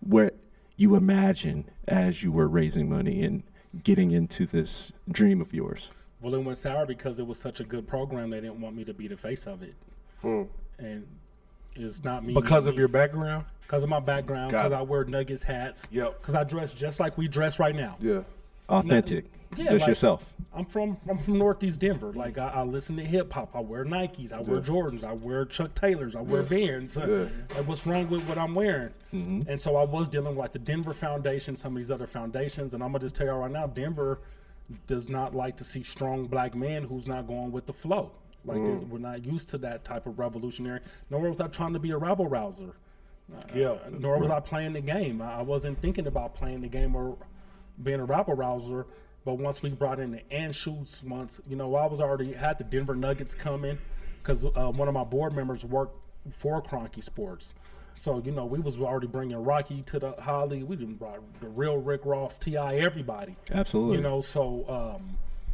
what you imagined as you were raising money and getting into this dream of yours? Well, it went sour because it was such a good program. They didn't want me to be the face of it. And it's not me. Because of your background? Because of my background. Got Because it. I wear Nuggets hats. Yep. Because I dress just like we dress right now. Yeah. Authentic, Yeah, just like, yourself. I'm from Northeast Denver. Like I listen to hip hop. I wear Nikes. I wear Jordans. I wear Chuck Taylors. I wear Vans. Like, what's wrong with what I'm wearing? And so I was dealing with like the Denver Foundation, some of these other foundations, and I'm gonna just tell y'all right now, Denver does not like to see strong black men who's not going with the flow. Like we're not used to that type of revolutionary. Nor was I trying to be a rabble rouser. Nor was I playing the game. I wasn't thinking about playing the game or being a rabble rouser. But once we brought in the Anschutz, I was already had the Denver Nuggets coming because one of my board members worked for Kroenke Sports. So, we was already bringing Rocky to the Holly. We didn't brought the real Rick Ross, T.I., everybody. Absolutely.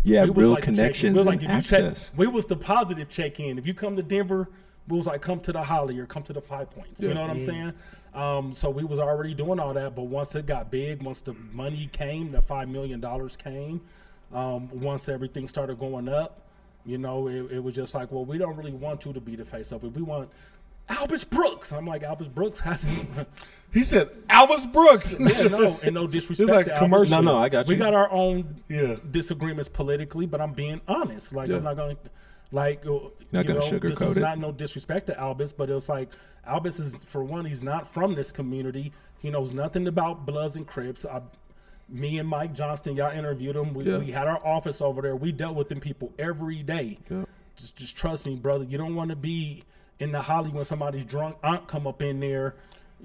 Yeah, we was real like the connections check-in. We was like, and if you check- access. we was the positive check-in. If you come to Denver, we was like, come to the Holly or come to the 5 Points. You know what I'm saying? So we was already doing all that. But once it got big, once the money came, the $5 million came, once everything started going up, it was just like, well, we don't really want you to be the face of it. We want Albus Brooks. I'm like, Albus Brooks hasn't. He said, Albus Brooks. Yeah, no, and no disrespect. It's like to Albus. commercial. No, I got you. We got our own Yeah. disagreements politically, but I'm being honest. Like, I'm not going to, like, not gonna this sugarcoat is it. not no disrespect to Albus, but it was like, Albus is, for one, he's not from this community. He knows nothing about Bloods and Crips. Me and Mike Johnston, y'all interviewed him. We had our office over there. We dealt with them people every day. Yeah. Just trust me, brother. You don't want to be in the Holly when somebody's drunk aunt come up in there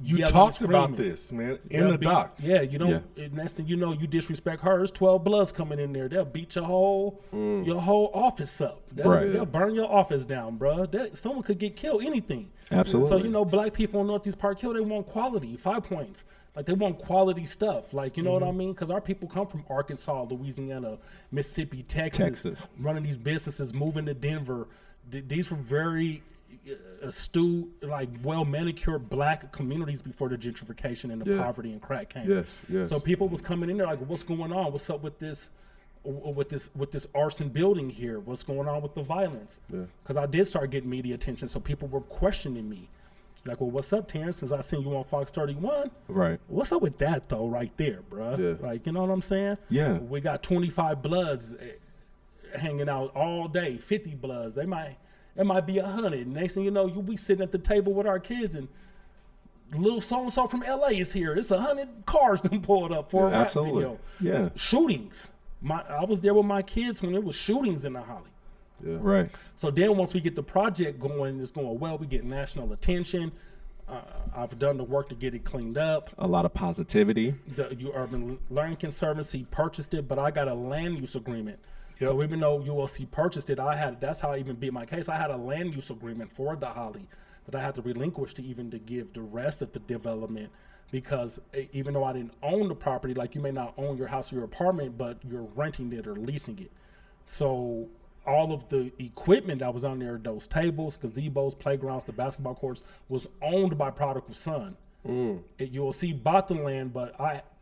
You yelling talked and about screaming. this, man, in the doc. Yeah, you don't. Next thing you know, you disrespect her. There's 12 Bloods coming in there. They'll beat your whole office up. They'll burn your office down, bro. Someone could get killed. Anything. Absolutely. So black people in Northeast Park Hill, they want quality, 5 points. Like they want quality stuff. Like you know what I mean? Because our people come from Arkansas, Louisiana, Mississippi, Texas, running these businesses, moving to Denver. These were very astute, like well manicured black communities before the gentrification and the poverty and crack came. Yes. So people was coming in there like, what's going on? What's up with this arson building here? What's going on with the violence? Because I did start getting media attention, so people were questioning me. Like, well, what's up, Terrance? Since I seen you on Fox 31, right? What's up with that though, right there, bro? Yeah. Like, you know what I'm saying? Yeah. We got 25 Bloods hanging out all day, 50 Bloods. It might be 100. Next thing you know, you be sitting at the table with our kids and little so and so from LA is here. It's 100 cars that pulled up for a rap video. Yeah. Shootings. I was there with my kids when there was shootings in the Holly. Yeah. Right. So then once we get the project going, it's going well. We get national attention. I've done the work to get it cleaned up. A lot of positivity. The Urban Learning Conservancy purchased it, but I got a land use agreement. So even though ULC purchased it, that's how I even beat my case. I had a land use agreement for the Holly that I had to relinquish to give the rest of the development, because even though I didn't own the property, like you may not own your house or your apartment, but you're renting it or leasing it. So all of the equipment that was on there, those tables, gazebos, playgrounds, the basketball courts, was owned by Prodigal Son. ULC bought the land, but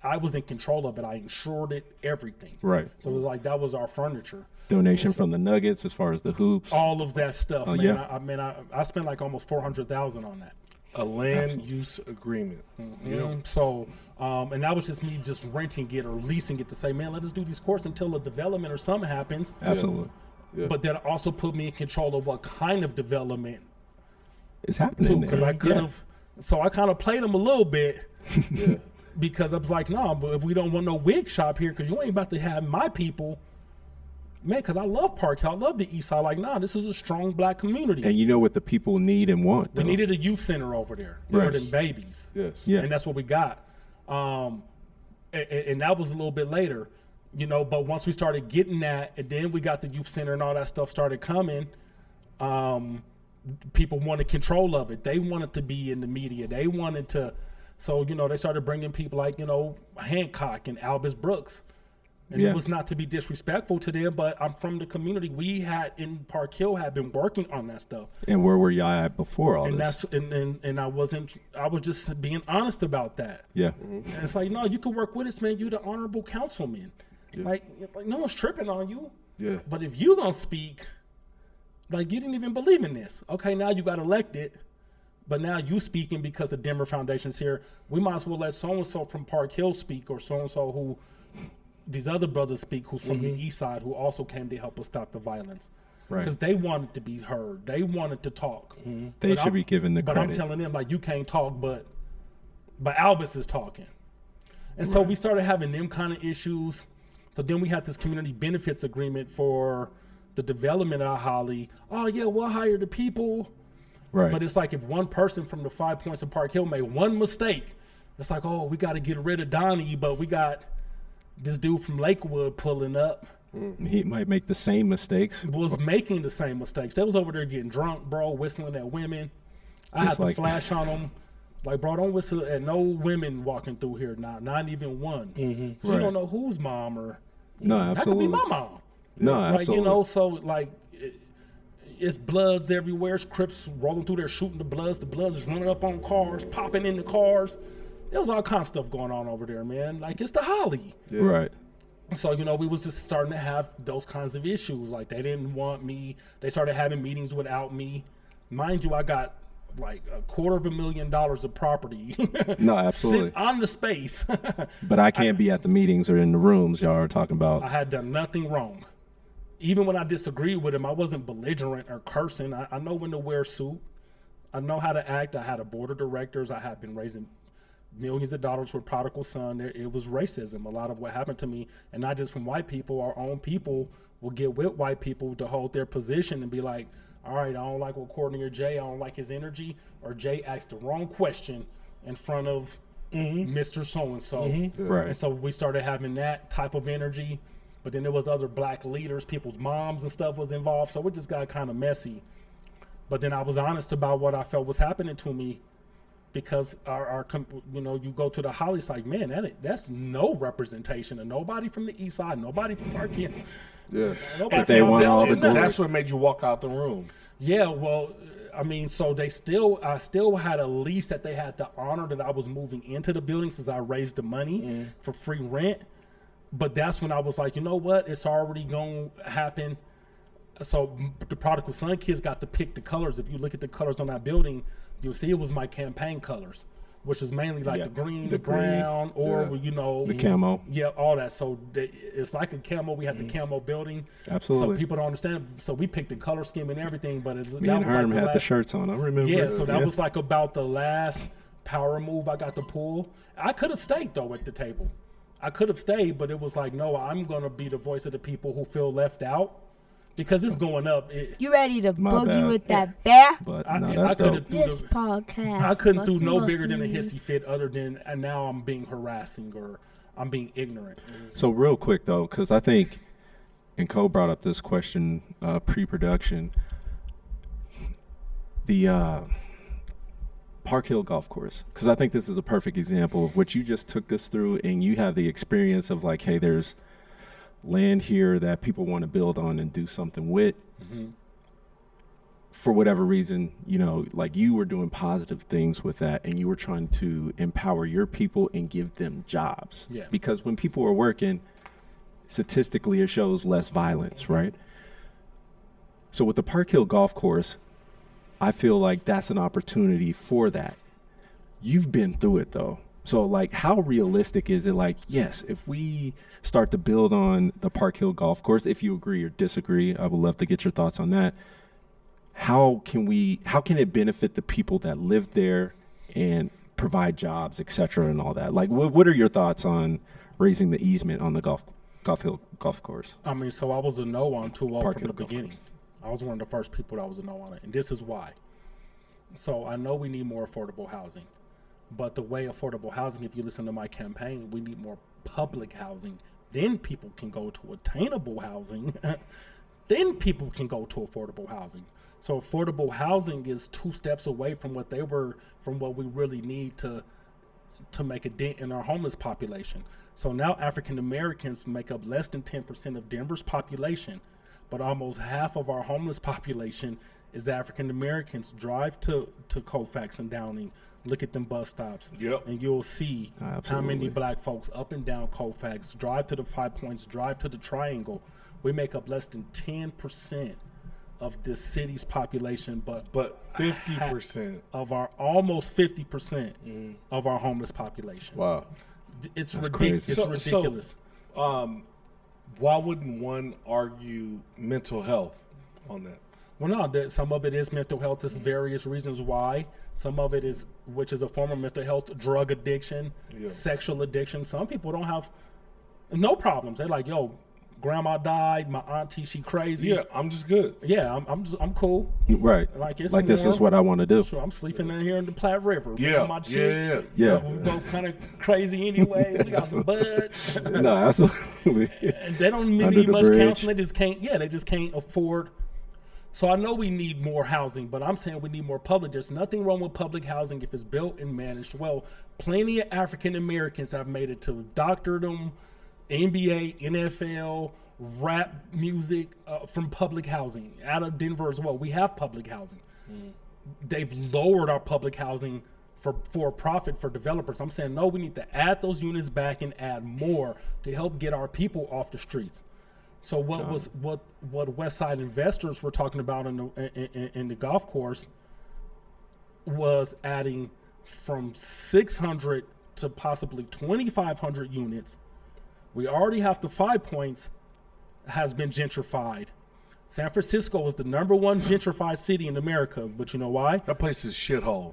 I was in control of it. I insured it, everything. Right. So it was like that was our furniture. Donation from the Nuggets as far as the hoops. All of that stuff, man. Yeah. I spent like almost $400,000 on that. A land use agreement. So, and that was just me just renting it or leasing it to say, man, let us do these courts until a development or something happens. Absolutely. Yeah. But that also put me in control of what kind of development It's happening because I could have. So I kind of played them a little bit because I was like, no, but if we don't want no wig shop here, because you ain't about to have my people, man, because I love Park Hill, I love the East Side. Like, nah, this is a strong black community. And you know what the people need and want. We needed a youth center over there for them babies. Yes. Yeah. And that's what we got. And that was a little bit later, but once we started getting that, and then we got the youth center and all that stuff started coming, people wanted control of it. They wanted to be in the media. They wanted to, so, they started bringing people like, Hancock and Albus Brooks. And it was not to be disrespectful to them, but I'm from the community. We had in Park Hill had been working on that stuff. And where were y'all at before all this? And I was just being honest about that. Yeah. And it's like, no, you can work with us, man. You the honorable councilman. Yeah. Like no one's tripping on you. Yeah. But if you gonna speak, like you didn't even believe in this. Okay, now you got elected, but now you speaking because the Denver Foundation's here. We might as well let so-and-so from Park Hill speak, or so-and-so who these other brothers speak who's from the East Side, who also came to help us stop the violence. Right. Because they wanted to be heard. They wanted to talk. They should be given the but credit. I'm telling them, like, you can't talk, but Albus is talking. And so we started having them kind of issues. So then we had this community benefits agreement for the development of Holly. Oh, yeah, we'll hire the people. Right. But it's like if one person from the 5 Points of Park Hill made one mistake, it's like, oh, we got to get rid of Donnie, but we got this dude from Lakewood pulling up. He might make the same mistakes. Was making the same mistakes. They was over there getting drunk, bro, whistling at women. I had to flash on them. Like, bro, don't whistle at no women walking through here now, not even one. You don't know whose mom or No, absolutely. that could be my mom. No, Like, absolutely. so like it's Bloods everywhere. It's Crips rolling through there shooting the Bloods. The Bloods is running up on cars, popping in the cars. There was all kind of stuff going on over there, man. Like, it's the Holly. Yeah. Right. So, we was just starting to have those kinds of issues. Like, they didn't want me. They started having meetings without me. Mind you, I got like $250,000 of property. No, absolutely. Sit on the space. But I can't be at the meetings or in the rooms y'all are talking about. I had done nothing wrong. Even when I disagreed with him, I wasn't belligerent or cursing. I know when to wear a suit. I know how to act. I had a board of directors. I had been raising millions of dollars with Prodigal Son. It was racism. A lot of what happened to me, and not just from white people, our own people will get with white people to hold their position and be like, all right, I don't like what Courtney or Jay, I don't like his energy, or Jay asked the wrong question, in front of Mr. So-and-so. Right. And so we started having that type of energy. But then there was other black leaders, people's moms and stuff was involved. So it just got kind of messy. But then I was honest about what I felt was happening to me, because our you go to the Holly site, man, that's no representation of nobody from the East Side, nobody from Parkhill. Yeah. But they want all the glory. That's what made you walk out the room. Yeah, well, I mean, so I still had a lease that they had to honor that I was moving into the building since I raised the money for free rent. But that's when I was like, you know what? It's already going to happen. So the Prodigal Son kids got to pick the colors. If you look at the colors on that building, you'll see it was my campaign colors, which is mainly like the green, the brown, or, the camo. Yeah, all that. So it's like a camo. We had the camo building. Absolutely. So people don't understand. So we picked the color scheme and everything. But Me and Herm had the shirts on. I remember. Yeah, so that was like about the last power move I got to pull. I could have stayed, though, at the table. I could have stayed, but it was like, no, I'm going to be the voice of the people who feel left out, because it's going up. You ready to boogie bad. with that bear? But I that's dope. This podcast. I couldn't do no bigger than a hissy. hissy fit other than, and now I'm being harassing or I'm being ignorant. So real quick, though, because I think, and Cole brought up this question pre-production, the Park Hill Golf Course, because I think this is a perfect example of what you just took us through, and you have the experience of like, hey, there's land here that people want to build on and do something with. For whatever reason, like you were doing positive things with that, and you were trying to empower your people and give them jobs. Yeah. Because when people are working, statistically it shows less violence, right? So with the Park Hill Golf Course, I feel like that's an opportunity for that. You've been through it, though. So, like, how realistic is it? Like, yes, if we start to build on the Park Hill Golf Course, if you agree or disagree, I would love to get your thoughts on that. How can it benefit the people that live there and provide jobs, et cetera, and all that? Like, what are your thoughts on raising the easement on the Golf Hill Golf Course? I mean, so I was a no on 2-0 Park from Hill the Golf beginning. Course. I was one of the first people that was a no on it, and this is why. So I know we need more affordable housing, but the way affordable housing, if you listen to my campaign, we need more public housing. Then people can go to attainable housing. Then people can go to affordable housing. So affordable housing is 2 steps away from what we really need to make a dent in our homeless population. So now African Americans make up less than 10% of Denver's population, but almost half of our homeless population is African Americans. Drive to Colfax and Downing, look at them bus stops, and you'll see how many black folks up and down Colfax. Drive to the 5 Points, drive to the Triangle. We make up less than 10% of this city's population, but 50% of our almost 50% of our homeless population. Wow, It's That's ridiculous. crazy. It's ridiculous. Why wouldn't one argue mental health on that? Well, no, some of it is mental health. There's various reasons why. Some of it is, which is a form of mental health, drug addiction, sexual addiction. Some people don't have no problems. They're like, yo, grandma died, my auntie, she crazy. Yeah, I'm just good. Yeah, I'm cool. Right. Like, it's like this is what I want to do. Sure, I'm sleeping down here in the Platte River. Yeah, My chick. Yeah. We both kind of crazy anyway. We got some bud. No, absolutely. And they don't Under need the much bridge. counseling. They just can't afford. So I know we need more housing, but I'm saying we need more public. There's nothing wrong with public housing if it's built and managed well. Plenty of African Americans have made it to doctordom, NBA, NFL, rap music from public housing out of Denver as well. We have public housing. They've lowered our public housing for profit for developers. I'm saying, no, we need to add those units back and add more to help get our people off the streets. So what West Side investors were talking about in the golf course was adding from 600 to possibly 2,500 units. We already have the 5 Points has been gentrified. San Francisco was the #1 gentrified city in America, but you know why? That place is shithole.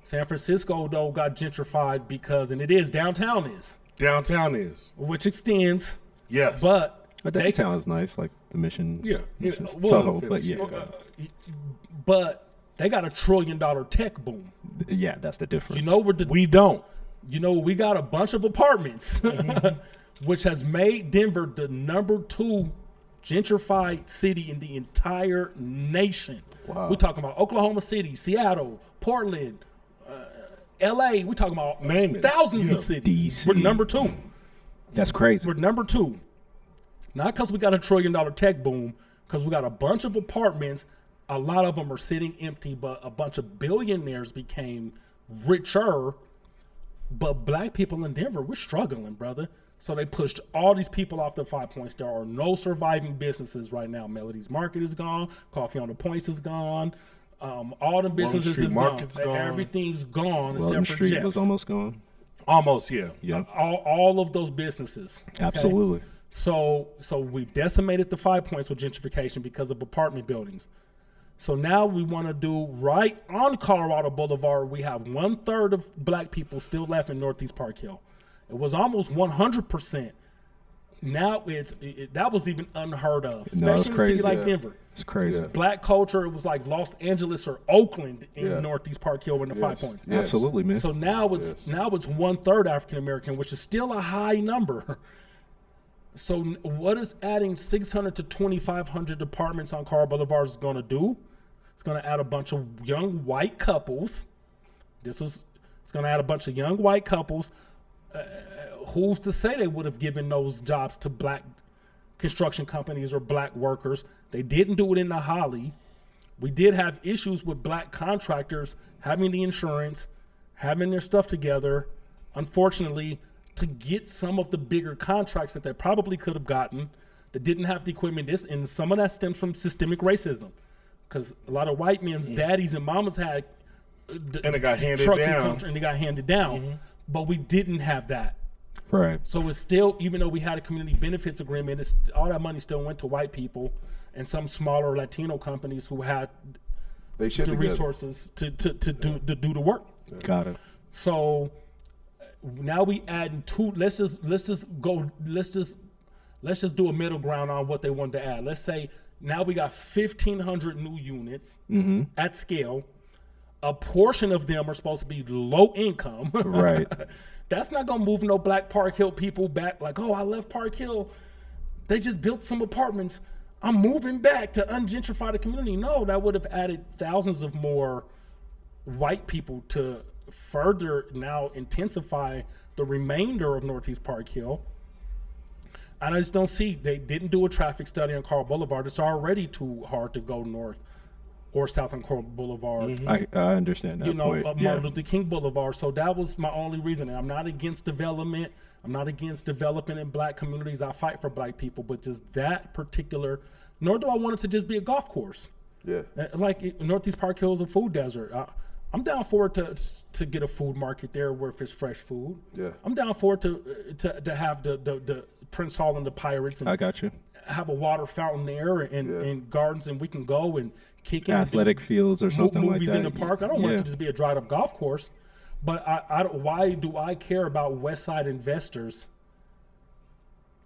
San Francisco, though, got gentrified because, and it is, downtown is. Downtown is. Which extends. Yes. But Downtown is nice, like the Mission. Yeah. Soho, but finish. yeah. But they got $1 trillion tech boom. Yeah, that's the difference. You know where we don't. You know, we got a bunch of apartments, which has made Denver the #2 gentrified city in the entire nation. Wow. We're talking about Oklahoma City, Seattle, Portland, LA. We're talking about thousands of cities. DC. We're #2. That's crazy. We're #2. Not because we got $1 trillion tech boom, because we got a bunch of apartments. A lot of them are sitting empty, but a bunch of billionaires became richer. But black people in Denver, we're struggling, brother. So they pushed all these people off the 5 Points. There are no surviving businesses right now. Melody's Market is gone. Coffee on the Points is gone. All the businesses is gone. Everything's gone except for Street Jeff's. was almost gone. Almost, yeah. Yeah, All of those businesses. Okay? absolutely. So we've decimated the 5 Points with gentrification because of apartment buildings. So now we want to do right on Colorado Boulevard. We have 1/3 of black people still left in Northeast Park Hill. It was almost 100%. Now that was even unheard of, especially in a city like Denver. It's crazy. Yeah. Black culture, it was like Los Angeles or Oakland in Northeast Park Hill in the 5 Points. Yes. Absolutely, man. So now it's 1/3 African American, which is still a high number. So what is adding 600 to 2,500 apartments on Carl Boulevard is going to do? It's going to add a bunch of young white couples. It's going to add a bunch of young white couples. Who's to say they would have given those jobs to black construction companies or black workers? They didn't do it in the Holly. We did have issues with black contractors having the insurance, having their stuff together. Unfortunately, to get some of the bigger contracts that they probably could have gotten, that didn't have the equipment. And some of that stems from systemic racism, because a lot of white men's daddies and mamas had, And it got handed down. And they got handed down, but we didn't have that. Right. So it's still, even though we had a community benefits agreement, all that money still went to white people and some smaller Latino companies who had the resources to do the work. Got it. So now we add two. Let's just do a middle ground on what they wanted to add. Let's say now we got 1,500 new units at scale. A portion of them are supposed to be low income. Right. That's not gonna move no black Park Hill people back. Like, oh, I left Park Hill. They just built some apartments. I'm moving back to ungentrify the community. No, that would have added thousands of more white people to further now intensify the remainder of Northeast Park Hill. And I just don't see, they didn't do a traffic study on Carl Boulevard. It's already too hard to go north or south on Carl Boulevard. I understand that point. Martin Luther King Boulevard. So that was my only reason. And I'm not against development. I'm not against developing in black communities. I fight for black people, but just that particular, nor do I want it to just be a golf course. Yeah. Like Northeast Park Hill is a food desert. I'm down for it to get a food market there where if it's fresh food. Yeah. I'm down for it to have the Prince Hall and the Pirates. And I got you. have a water fountain there and gardens, and we can go and kick in Athletic fields or something like that. Movies in the park. I don't want it to just be a dried up golf course. But why do I care about West Side investors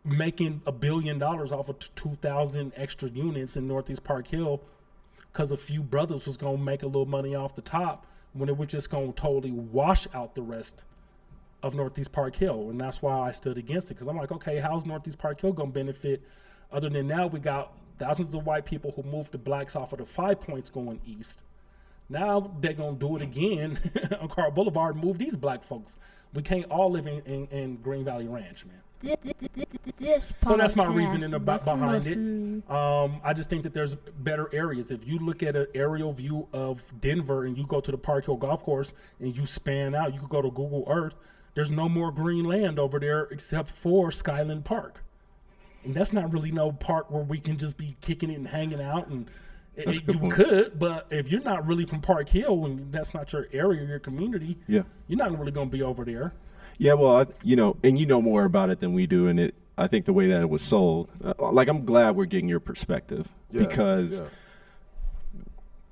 making $1 billion off of 2,000 extra units in Northeast Park Hill because a few brothers was going to make a little money off the top when it was just going to totally wash out the rest of Northeast Park Hill? And that's why I stood against it, because I'm like, okay, how's Northeast Park Hill going to benefit other than now we got thousands of white people who moved the blacks off of the 5 Points going east. Now they're going to do it again on Carl Boulevard and move these black folks. We can't all live in Green Valley Ranch, man. So that's my reasoning behind it. I just think that there's better areas. If you look at an aerial view of Denver and you go to the Park Hill Golf Course and you span out, you could go to Google Earth, there's no more green land over there except for Skyland Park. And that's not really no park where we can just be kicking it and hanging out. And you could, but if you're not really from Park Hill and that's not your area, your community, you're not really going to be over there. Yeah, well, and you know more about it than we do, and I think the way that it was sold, like I'm glad we're getting your perspective because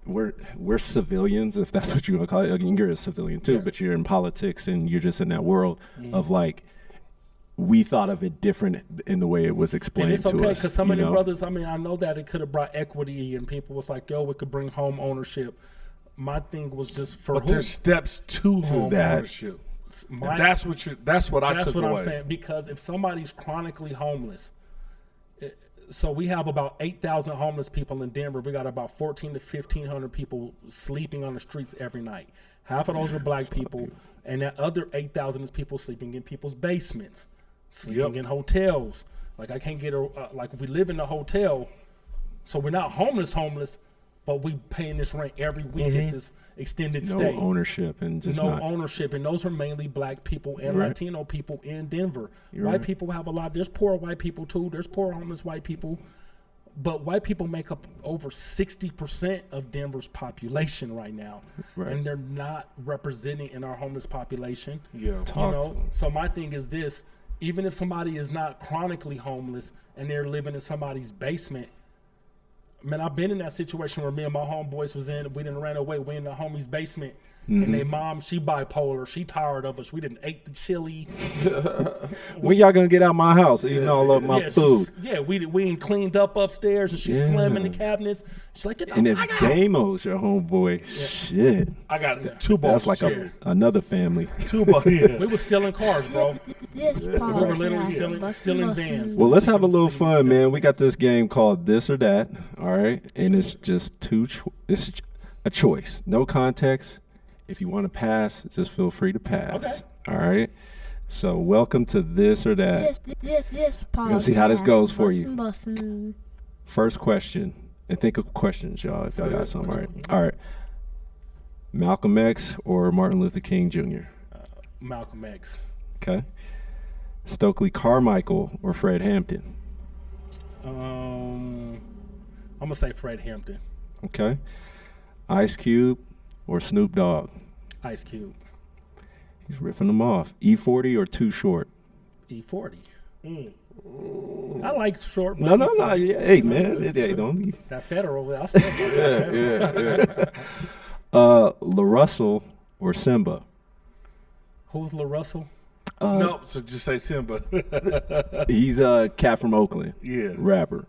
we're civilians, if that's what you want to call it. I mean, you're a civilian too, but you're in politics and you're just in that world of like, we thought of it different in the way it was explained to us. And it's okay, because some of the brothers, I mean, I know that it could have brought equity and people was like, yo, it could bring home ownership. my thing was just for But who? there's steps to home that. ownership. My- That's what I took what away. I'm saying. Because if somebody's chronically homeless, so we have about 8,000 homeless people in Denver. We got about 1,400 to 1,500 people sleeping on the streets every night. Half of those are black people, and that other 8,000 is people sleeping in people's basements, sleeping in hotels. Like I can't get like we live in a hotel, so we're not homeless, but we paying this rent every week at this extended stay. No ownership and just No not. ownership, and those are mainly black people and Right. Latino people in Denver. You're White right. people have a lot. There's poor white people too. There's poor homeless white people, but white people make up over 60% of Denver's population right now, Right. and they're not representing in our homeless population. Yeah. Talk You to know, 'em. so my thing is this: even if somebody is not chronically homeless and they're living in somebody's basement. Man, I've been in that situation where me and my homeboys was in. We didn't ran away. We in the homie's basement, and they mom, she bipolar. She tired of us. We didn't ate the chili. When y'all gonna get out my house eating all of my yeah, food? We ain't cleaned up upstairs, and she's Yeah. slamming the cabinets. She's like, get the And if fuck out. Damo's your homeboy, shit, I got two that's balls. like another family. two balls. Yeah. We was stealing cars, bro. This We were literally podcast. stealing vans. Well, let's have a little fun, man. We got this game called This or That, all right? And it's just it's a choice. No context. If you want to pass, just feel free to pass. All right? So welcome to This or That. This podcast. gonna see how this goes for you. Bussin'. First question. And think of questions, y'all, if y'all got something. All right. All right. Malcolm X or Martin Luther King Jr.? Malcolm X. Okay. Stokely Carmichael or Fred Hampton? I'm gonna say Fred Hampton. Okay. Ice Cube or Snoop Dogg? Ice Cube. He's ripping them off. E40 or Too Short? E40. I like short. No. but E40. Yeah, hey, man. Hey, don't be. That federal. I still La Russell or Simba? Who's La Russell? Nope. So just say Simba. He's a cat from Oakland. Yeah. Rapper.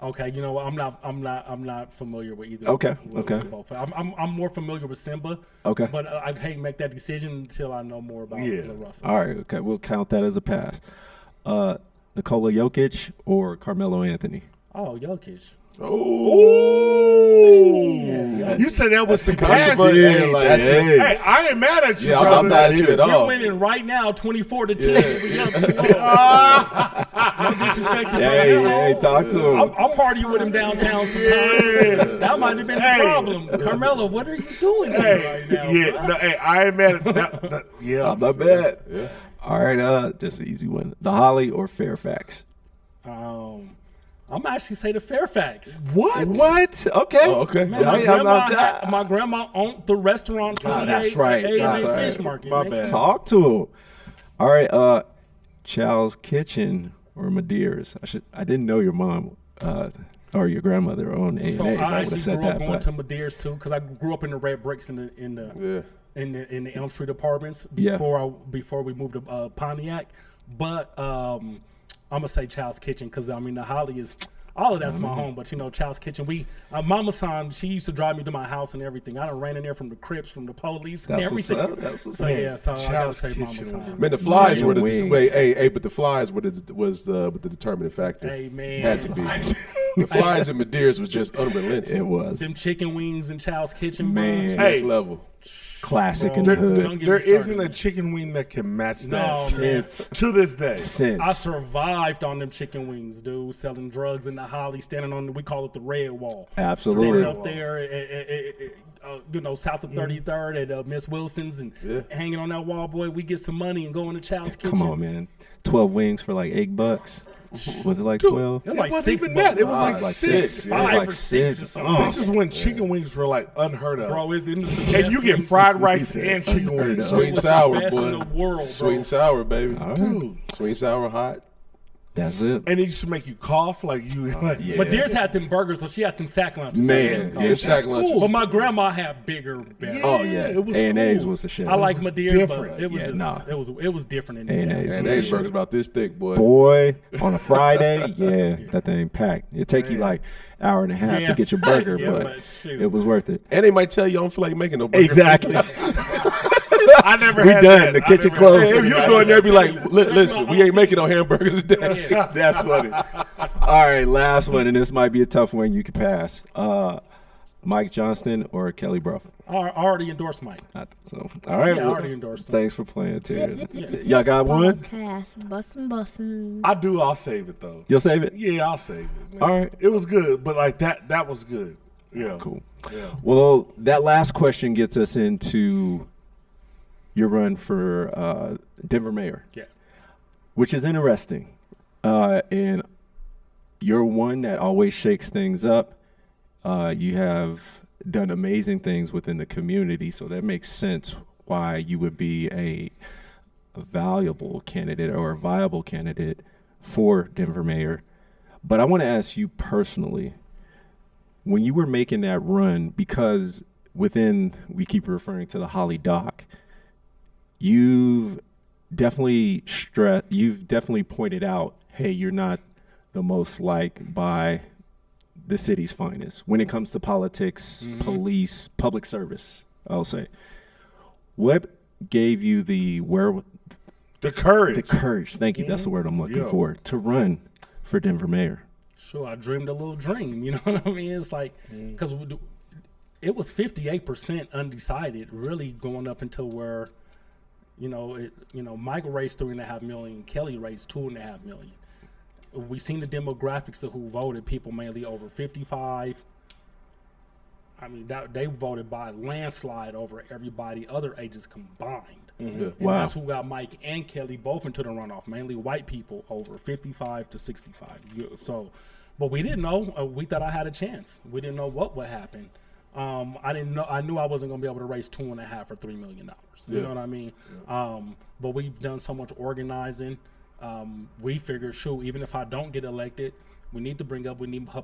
Okay, you know what? I'm not familiar with either. Okay, with okay. both. I'm more familiar with Simba. Okay. But I can't make that decision until I know more about Yeah. La Russell. All right. Okay. We'll count that as a pass. Nikola Jokic or Carmelo Anthony? Oh, Jokic. Ooh. You said that with some passion. Yeah, like, That's it. hey. Hey, I ain't mad at you, Yeah, brother. I'm not at you at We're all. winning right now, 24-10. We up 2-0. No disrespect to Carmelo. talk to him. I'll party with him downtown sometime. That might have been the problem. Carmelo, what are you doing here right now? Yeah, bro? no, hey, I ain't mad at that. Yeah. I'm not bad. Yeah. All right. This is an easy one. The Holly or Fairfax? I'm actually say the Fairfax. What? What? Okay. Oh, okay. Man, my grandma owned the restaurant. that's right. That's right. Fish market. My man. bad. Talk to him. All right. Chow's Kitchen or Madeiras? I didn't know your mom or your grandmother owned A&A's. So I I would have actually said grew up that. going But to Madeiras too, because I grew up in the red bricks in the Elm Street apartments Yeah. before we moved to Pontiac. But I'm gonna say Child's Kitchen because I mean the Holly is all of that's my home. But you know Child's Kitchen, Mama San, she used to drive me to my house and everything. I done ran in there from the Crips, from the police, and That's what's everything. up. That's what's So up. yeah, so I gotta Child's say Mama Kitchen San. Man, the flies Yeah, were the wings. but the flies was the determining factor. Hey man, Had to be. The flies in Madeiras was just unrelenting. It was them chicken wings in Child's Kitchen, Man. bro. Hey. Next level. classic in the hood. Don't get There me started. isn't a chicken wing that can match that No, man. to this day. Since I survived on them chicken wings, dude. Selling drugs in the Holly, standing on we call it the red wall. absolutely. Standing up there, south of 33rd at Miss Wilson's and hanging on that wall, boy. We get some money and go in the Child's Kitchen. Come on, man. 12 wings for like $8. Was it like 12? It was like It wasn't $6. even that. It was Oh, like it was six. It was Five like or six or six. something. Oh. This is when chicken wings were like unheard of. Bro, it's the And best you get wings. fried rice said and chicken unheard wings. of. So Sweet and sour, Best boy. in the world, bro. Sweet and sour, baby. All right. dude, Sweet and sour, hot. That's it. And it used to make you cough like you. Yeah. But Deer's had them burgers, so she had them sack lunches. Man, Yeah, sack lunches. But my grandma had bigger, better. Oh yeah, it was A&A's cool. was the shit. I like was Madeira's, different. but it was Yeah, just nah. it was different in A&A's. the And Yeah. they burgers about this thick, boy. Boy, on a Friday, yeah, that thing packed. It take you like hour and a half to Yeah. get your burger, Yeah, but but shoot. it was worth it. And they might tell you, I don't feel like making no burger. Exactly. I never We had done. that. The I kitchen never closed. had If that. you go in there and be like, listen, we ain't making no hamburgers today. That's funny. All right, last one, and this might be a tough one. You can pass. Mike Johnston or Kelly Brough? I already endorsed Mike. So, all right. Yeah, I well, already endorsed him. thanks for playing, Terrance. Y'all got one? Podcast, bussin'. I do. I'll save it though. You'll save it? Yeah, I'll save it. Man. All right. It was good, but like that was good. Yeah. Cool. Yeah. Well, that last question gets us into your run for Denver mayor, Yeah. which is interesting. And you're one that always shakes things up. You have done amazing things within the community, so that makes sense why you would be a valuable candidate or a viable candidate for Denver mayor. But I want to ask you personally, when you were making that run, because we keep referring to the Holly Dock, you've definitely pointed out, hey, you're not the most liked by the city's finest when it comes to politics, police, public service, I'll say. What gave you the courage. the courage, thank you, that's the word I'm looking Yeah. for, to run for Denver mayor? Sure, I dreamed a little dream. You know what I mean? It's like because it was 58% undecided, really going up until where, Michael raised 3.5 million, Kelly raised 2.5 million. We seen the demographics of who voted. People mainly over 55. I mean, they voted by landslide over everybody, other ages combined. And Wow. that's who got Mike and Kelly both into the runoff. Mainly white people over 55 to 65. But we didn't know. We thought I had a chance. We didn't know what would happen. I didn't know. I knew I wasn't going to be able to raise 2.5 or $3 million. You know what I mean? Yeah. But we've done so much organizing. We figured, even if I don't get elected, we need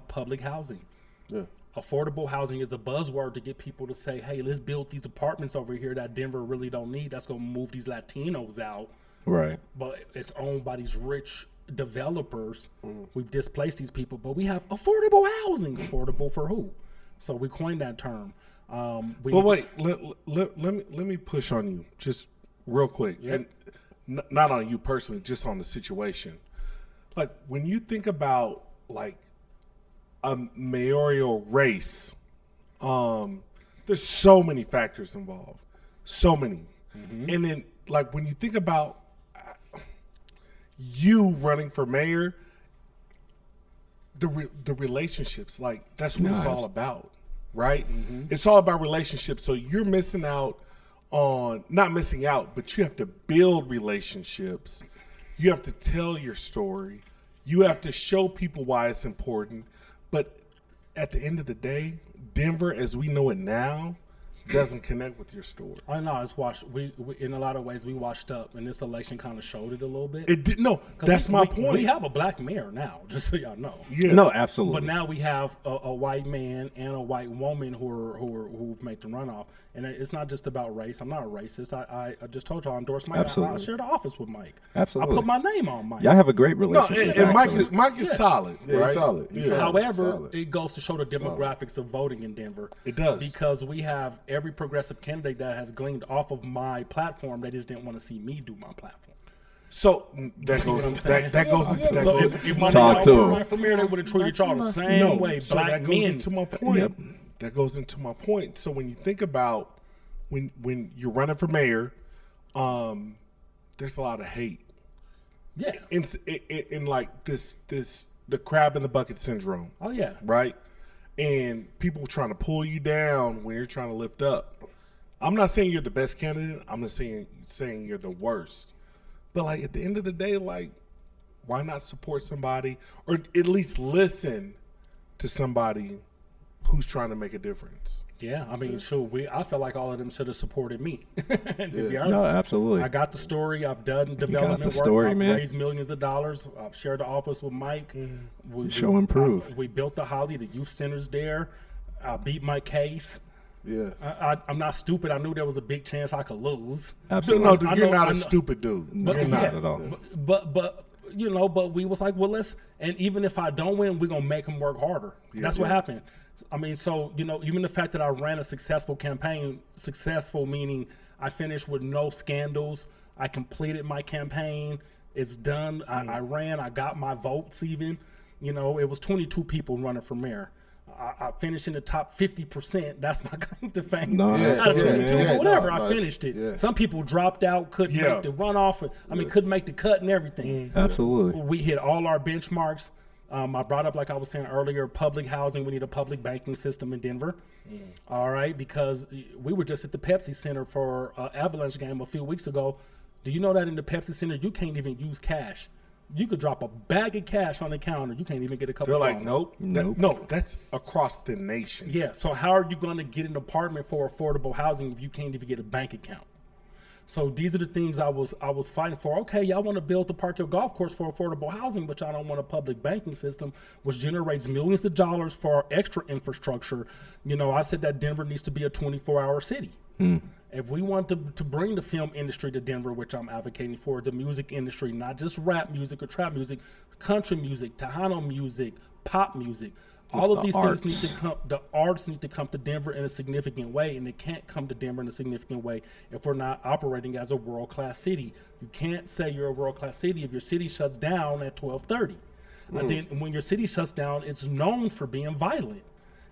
public housing. Yeah. Affordable housing is a buzzword to get people to say, hey, let's build these apartments over here that Denver really don't need. That's going to move these Latinos out. Right. But it's owned by these rich developers. We've displaced these people, but we have affordable housing. Affordable for who? So we coined that term. But wait, let me push on you just real quick, and not on you personally, just on the situation. Like when you think about like a mayoral race, there's so many factors involved, so many, and then like when you think about you running for mayor, the relationships, like that's what it's all about, right? It's all about relationships. So you're missing out on, not missing out, but you have to build relationships. You have to tell your story. You have to show people why it's important. But at the end of the day, Denver, as we know it now, doesn't connect with your story. I know it's washed. We in a lot of ways we washed up, and this election kind of showed it a little bit. It did, no, that's my point. We have a black mayor now, just so y'all know. Yeah. No, absolutely. But now we have a white man and a white woman who make the runoff, and it's not just about race. I'm not a racist. I just told y'all I endorsed Mike. Absolutely. I shared the office with Mike. Absolutely. I put my name on Mike. Y'all have a great No, relationship. and actually. Mike is solid, Yeah, right? he's solid. He's Yeah. solid. However, Solid. it goes to show the demographics of voting in Denver. It does. Because we have every progressive candidate that has gleaned off of my platform. They just didn't want to see me do my platform. So that goes into that goes into that So goes if into my Talk name to was him. right from here, they would have treated y'all the same way. So Black that goes men. into my point. Yep. That goes into my point. So when you think about when you're running for mayor, there's a lot of hate. Yeah. In like this the crab in the bucket syndrome, Oh yeah. right? And people trying to pull you down when you're trying to lift up. I'm not saying you're the best candidate. I'm not saying you're the worst. But like at the end of the day, like why not support somebody or at least listen to somebody who's trying to make a difference. Yeah, I mean, sure. I felt like all of them should have supported me. To be honest, No, absolutely. I got the story. I've done development work. Story, I've man. raised millions of dollars. I've shared the office with Mike. Show and prove. We built the Holly. The youth center's there. I beat my case. Yeah. I'm not stupid. I knew there was a big chance I could lose. Absolutely. No, dude, I you're know- not I a know- stupid dude. No, You're not not. at all. But but we was like, well, and even if I don't win, we're gonna make them work harder. That's what happened. I mean, so even the fact that I ran a successful campaign, successful meaning I finished with no scandals. I completed my campaign. It's done. I ran. I got my votes. Even it was 22 people running for mayor. I finished in the top 50%. That's my claim to fame. No, Out of 22, yeah, but whatever, no, I no, finished it. yeah. Some people dropped out, couldn't make the runoff. Couldn't make the cut and everything. Absolutely. We hit all our benchmarks. I brought up, like I was saying earlier, public housing. We need a public banking system in Denver. All right, because we were just at the Pepsi Center for an Avalanche game a few weeks ago. Do you know that in the Pepsi Center, you can't even use cash? You could drop a bag of cash on the counter. You can't even get a couple. They're like, dollars. nope. No, that's across the nation. Yeah, so how are you going to get an apartment for affordable housing if you can't even get a bank account? So these are the things I was fighting for. Okay, y'all want to build the Park Hill Golf Course for affordable housing, but y'all don't want a public banking system, which generates millions of dollars for extra infrastructure. I said that Denver needs to be a 24-hour city. If we want to bring the film industry to Denver, which I'm advocating for, the music industry, not just rap music or trap music, country music, Tejano music, pop music, all of these things need to come. The arts need to come to Denver in a significant way, and it can't come to Denver in a significant way if we're not operating as a world-class city. You can't say you're a world-class city if your city shuts down at 12:30. And then when your city shuts down, it's known for being violent.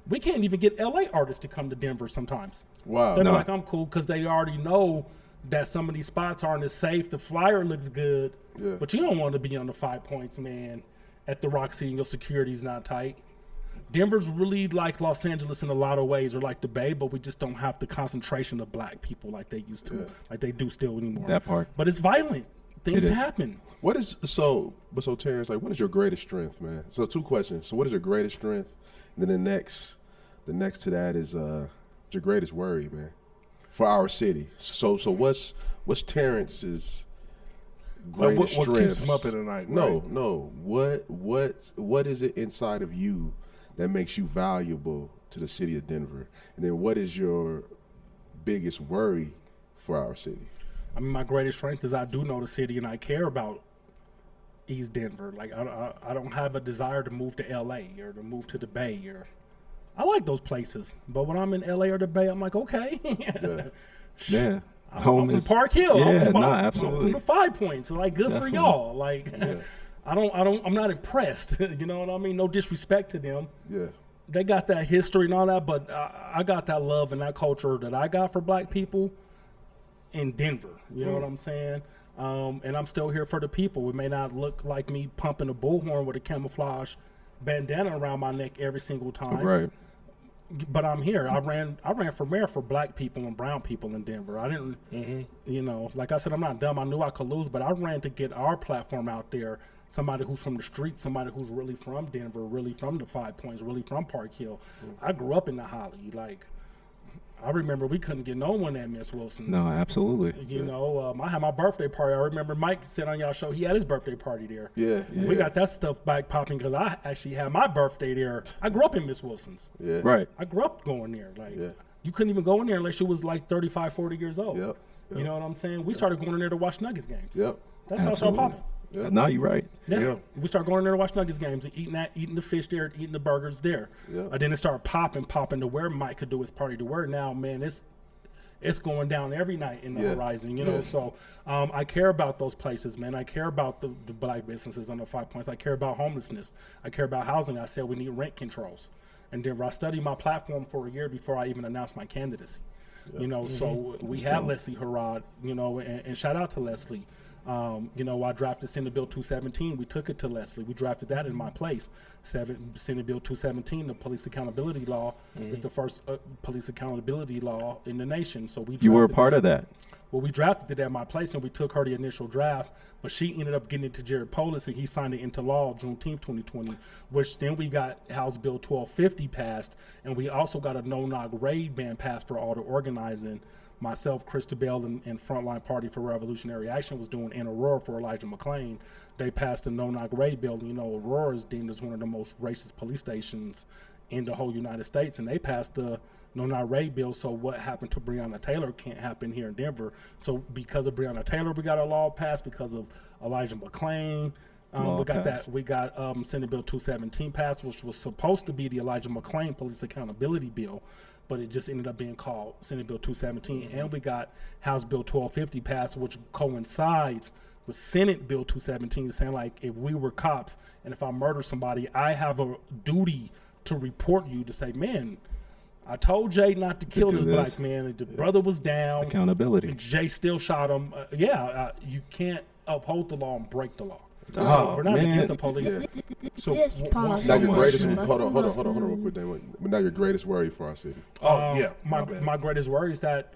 We can't even get LA artists to come to Denver sometimes. Wow. They're like, I'm cool, because they already know that some of these spots aren't as safe. The flyer looks good, but you don't want to be on the 5 Points, man, at the Roxy, and your security's not tight. Denver's really like Los Angeles in a lot of ways, or like the Bay, but we just don't have the concentration of black people like they used to, like they do still anymore. That part. But it's violent. Things It is. happen. So Terrance, like, what is your greatest strength, man? So 2 questions. So what is your greatest strength? And then the next to that is your greatest worry, man, for our city. So what's Terrance's greatest What strengths? keeps him up at night? Right? No. What is it inside of you that makes you valuable to the city of Denver? And then what is your biggest worry for our city? I mean, my greatest strength is I do know the city, and I care about East Denver. Like, I don't have a desire to move to LA or to move to the Bay. I like those places, but when I'm in LA or the Bay, I'm like, okay. Yeah. I'm from Park Hill. Yeah, I'm absolutely. from the 5 Points. So, like, good Definitely. for y'all. Like, I'm not impressed. You know what I mean? No disrespect to them. Yeah. They got that history and all that, but I got that love and that culture that I got for black people in Denver. You know what I'm saying? And I'm still here for the people. It may not look like me pumping a bullhorn with a camouflage bandana around my neck every single time. Right. But I'm here. I ran for mayor for black people and brown people in Denver. I didn't, like I said, I'm not dumb. I knew I could lose, but I ran to get our platform out there. Somebody who's from the street, somebody who's really from Denver, really from the 5 Points, really from Park Hill. I grew up in the Holly. Like, I remember we couldn't get no one at Miss Wilson's. No, absolutely. I had my birthday party. I remember Mike said on y'all show he had his birthday party there. Yeah. We got that stuff back popping because I actually had my birthday there. I grew up in Miss Wilson's. Yeah. Right. I grew up going there. Like, you couldn't even go in there unless you was like 35, 40 years old. Yep. You know what I'm saying? We started going in there to watch Nuggets games. Yep. That's how it started popping. Yeah. No, you're right. Yeah. We started going in there to watch Nuggets games and eating the fish there, eating the burgers there. Yeah. And then it started popping to where Mike could do his party to where now, man, it's going down every night in the horizon, So I care about those places, man. I care about the black businesses on the 5 Points. I care about homelessness. I care about housing. I said we need rent controls. And Denver, I studied my platform for a year before I even announced my candidacy. So we had Leslie Harrod, and shout out to Leslie. I drafted Senate Bill 217. We took it to Leslie. We drafted that in my place. Senate Bill 217, the police accountability law, is the first police accountability law in the nation. So you were a part of that. Well, we drafted it at my place, and we took her the initial draft, but she ended up getting it to Jared Polis, and he signed it into law Juneteenth 2020, which then we got House Bill 1250 passed, and we also got a no-knock raid ban passed for all the organizing. Myself, Christabel, and Frontline Party for Revolutionary Action was doing in Aurora for Elijah McClain. They passed a no-knock raid bill. Aurora is deemed as one of the most racist police stations in the whole United States, and they passed the no-knock raid bill. So what happened to Breonna Taylor can't happen here in Denver. So because of Breonna Taylor, we got a law passed. Because of Elijah McClain, we got Senate Bill 217 passed, which was supposed to be the Elijah McClain police accountability bill, but it just ended up being called Senate Bill 217. And we got House Bill 1250 passed, which coincides with Senate Bill 217, saying like, if we were cops and if I murder somebody, I have a duty to report you, to say, man, I told Jay not to kill this black man. The brother was down. Accountability. Jay still shot him. You can't uphold the law and break the law. Oh, we're not man. against the police. So This one- podcast. Now your greatest, Russell hold on Wilson. real quick, Damo. Now your greatest worry for our city. my bad. My greatest worry is that,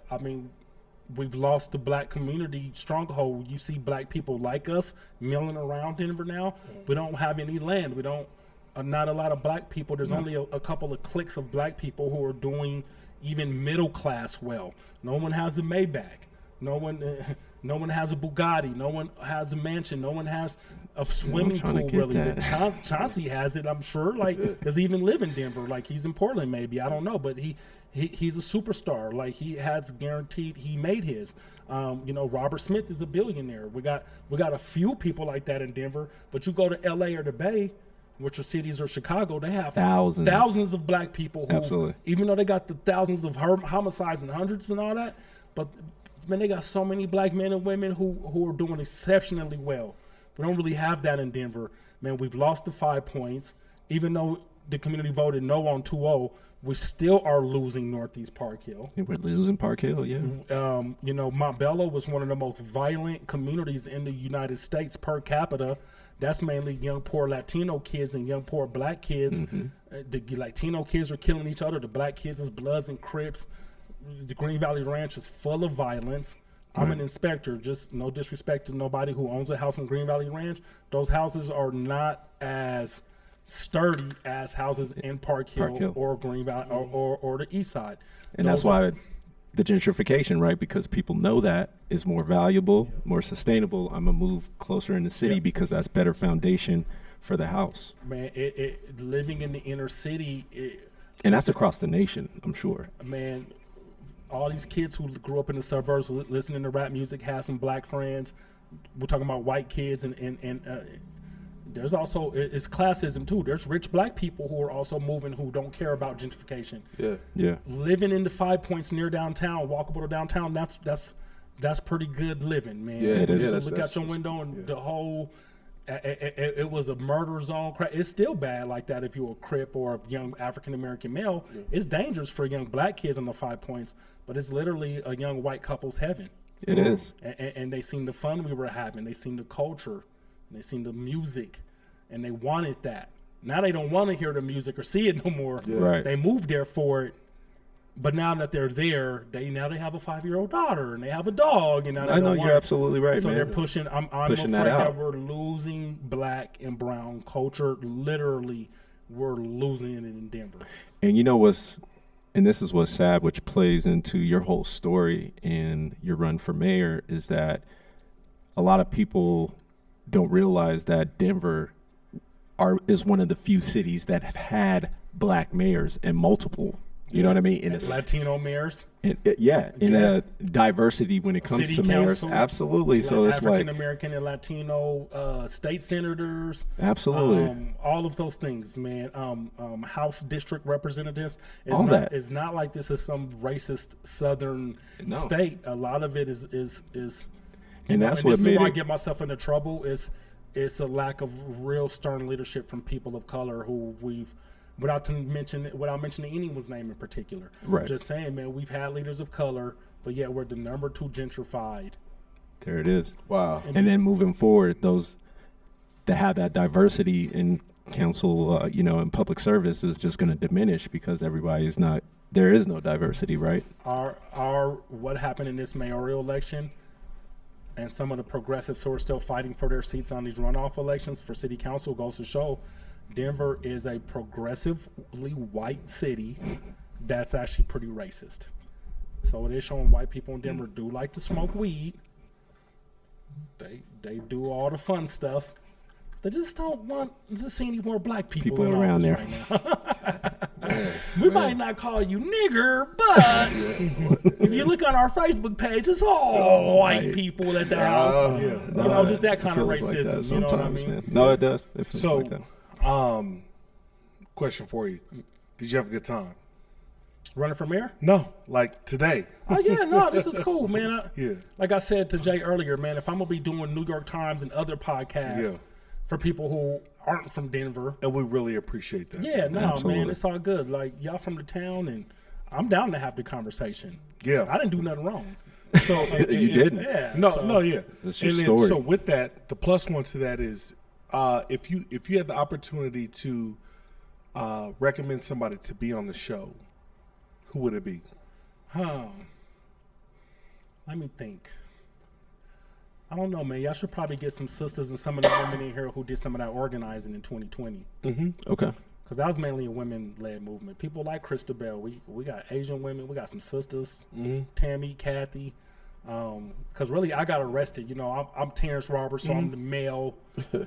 we've lost the black community stronghold. You see black people like us milling around Denver now. We don't have any land. We don't, not a lot of black people. There's only a couple of cliques of black people who are doing even middle class well. No one has a Maybach. No one has a Bugatti. No one has a mansion. No one has a swimming trying to pool. get Really, that. Chauncey has it. I'm sure. Like, does he even live in Denver? Like, he's in Portland, maybe. I don't know, but he's a superstar. Like, he has guaranteed he made his. Robert Smith is a billionaire. We got a few people like that in Denver, but you go to L.A. or the Bay, which are cities, or Chicago, they have thousands of black people who, Absolutely. even though they got the thousands of homicides and hundreds and all that, but man, they got so many black men and women who are doing exceptionally well. We don't really have that in Denver. Man, we've lost the 5 points. Even though the community voted no on 2-0, we still are losing Northeast Park Hill. We're losing Park Hill, yeah. Montbello was one of the most violent communities in the United States per capita. That's mainly young, poor Latino kids and young, poor black kids. The Latino kids are killing each other. The black kids is Bloods and Crips. The Green Valley Ranch is full of violence. I'm an inspector, just no disrespect to nobody who owns a house in Green Valley Ranch. Those houses are not as sturdy as houses in Park Hill. Or Green Valley or the East Side. And that's why the gentrification, right? Because people know that is more valuable, more sustainable. I'm going to move closer in the city because that's better foundation for the house. Man, living in the inner city. And that's across the nation, I'm sure. Man, all these kids who grew up in the suburbs listening to rap music, have some black friends. We're talking about white kids, and there's also, it's classism too. There's rich black people who are also moving who don't care about gentrification. Yeah. Living in the 5 points near downtown, walkable to downtown, that's pretty good living, man. Yeah, it is. Look out your window and the whole, it was a murder zone. It's still bad like that if you're a Crip or a young African-American male. It's dangerous for young black kids in the 5 points, but it's literally a young white couple's heaven. It is. And they seen the fun we were having. They seen the culture. And they seen the music. And they wanted that. Now they don't want to hear the music or see it no more. Yeah. Right. They moved there for it. But now that they're there, they have a 5-year-old daughter and they have a dog. And now I know you're absolutely right, so man. they're pushing. I'm Pushing afraid that out. that we're losing black and brown culture. Literally, we're losing it in Denver. And you know what's, and this is what's sad, which plays into your whole story and your run for mayor, is that a lot of people don't realize that Denver is one of the few cities that have had black mayors and multiple. You know what I mean? In Latino mayors. In a diversity when it comes City to mayors. council, Absolutely. So it's like African-American and Latino state senators. Absolutely. All of those things, man. House district representatives. It's not like this is some racist southern state. A lot of it is and that's what this made is why I it. get myself into trouble. It's a lack of real stern leadership from people of color who we've, without mentioning anyone's name in particular. Right. Just saying, man, we've had leaders of color, but yet we're the number 2 gentrified there it is. Wow. And then moving forward, those to have that diversity in council, in public service is just going to diminish because there is no diversity, right? What happened in this mayoral election and some of the progressives who are still fighting for their seats on these runoff elections for city council goes to show Denver is a progressively white city that's actually pretty racist. So it is showing white people in Denver do like to smoke weed. They do all the fun stuff. They just don't want to see any more black people in around office there. right now. We might not call you nigger, but if you look on our Facebook page, it's all white people at the house. Just that kind of racism. Like you know what I mean? Man. No, it does. It feels So, like that. Question for you: did you have a good time? Running for mayor? No, like today. Oh yeah, no, this is cool, man. Yeah. Like I said to Jay earlier, man, if I'm gonna be doing New York Times and other podcasts for people who aren't from Denver, And we really appreciate that. yeah, no, Absolutely. man, it's all good. Like y'all from the town, and I'm down to have the conversation. Yeah. I didn't do nothing wrong. So You didn't. Yeah, yeah. That's your And then, story. so with that, the plus one to that is if you had the opportunity to recommend somebody to be on the show, who would it be? Let me think. I don't know, man. Y'all should probably get some sisters and some of the women in here who did some of that organizing in 2020. Okay. Because that was mainly a women-led movement. People like Christabel. We got Asian women. We got some sisters. Tammy, Kathy. Because really, I got arrested. You know, I'm Terrance Roberts, so I'm the male. We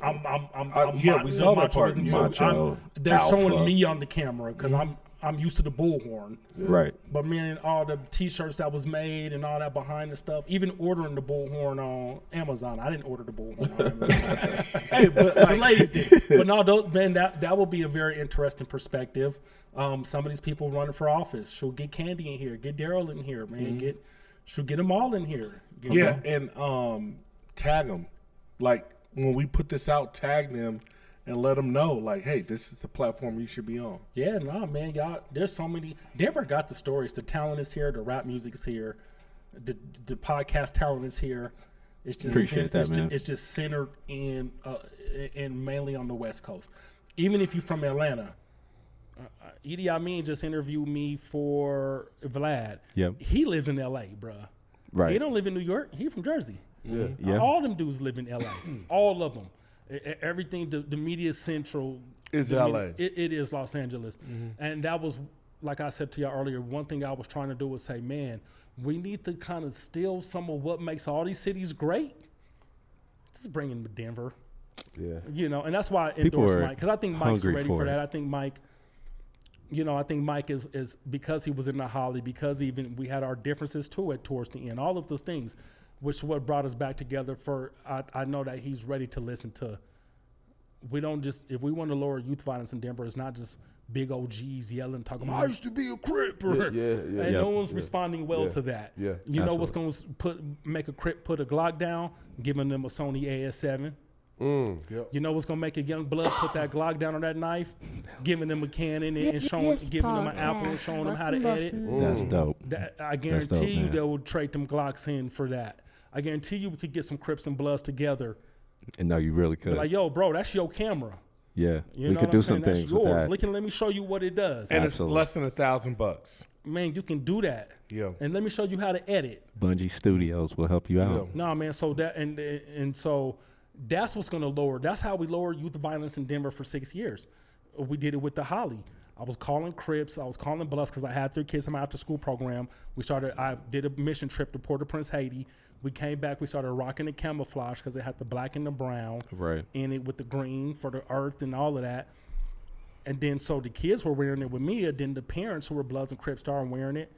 saw that part. Macho, they're alpha. showing me on the camera because I'm used to the bullhorn. Right. But man, all the T-shirts that was made and all that behind the stuff, even ordering the bullhorn on Amazon, I didn't order the bullhorn on Amazon. Hey, but The ladies did. But no, that will be a very interesting perspective. Some of these people running for office, should get Candy in here, get Daryl in here, man. Should get them all in here. you know? and tag them. Like when we put this out, tag them and let them know, like, hey, this is the platform you should be on. Yeah, no, man, y'all. There's so many. Denver got the stories. The talent is here. The rap music is here. The podcast talent is here. It's just Appreciate that, man. It's just centered in mainly on the West Coast. Even if you're from Atlanta, Idi Amin just interviewed me for Vlad. Yep. He lives in L.A., bruh. Right. He don't live in New York. He from Jersey. Yeah. All them dudes live in L.A. All of them. Everything, the media central Is the LA. It is Los Angeles. And that was, like I said to y'all earlier, one thing I was trying to do was say, man, we need to kind of steal some of what makes all these cities great. Just bring in Denver. Yeah. You know, and that's why I People endorse are Mike, because I think Mike's hungry ready for for it. that. I think Mike, is because he was in the Holly, because even we had our differences too towards the end, all of those things, which is what brought us back together. I know that he's ready to listen to. We don't just, if we want to lower youth violence in Denver, it's not just big OGs yelling, talking about, I used to be a Crip. And no one's responding well to that. Yeah. You know what's going to make a Crip put a Glock down? Giving them a Sony AS7. Yep. You know what's gonna make a young blood put that Glock down on that knife? Giving them a Canon and showing, giving them an Apple and showing them how to edit. That's dope. I guarantee dope, you man. they will trade them Glocks in for that. I guarantee you we could get some Crips and Bloods together. And no, you really could. Like, yo, bro, that's your camera. Yeah. You We know could what do I'm some saying? things That's with yours. that. Let me show you what it does. And Absolutely. it's less than $1,000. Man, you can do that. Yeah. And let me show you how to edit. Bungie Studios will help you out. Yeah. No, man. So that and so that's what's going to lower. That's how we lowered youth violence in Denver for 6 years. We did it with the Holly. I was calling Crips. I was calling Bloods because I had 3 kids in my after-school program. I did a mission trip to Port-au-Prince, Haiti. We came back. We started rocking the camouflage because it had the black and the brown Right. in it with the green for the earth and all of that. And then so the kids were wearing it with me. And then the parents who were Bloods and Crips started wearing it.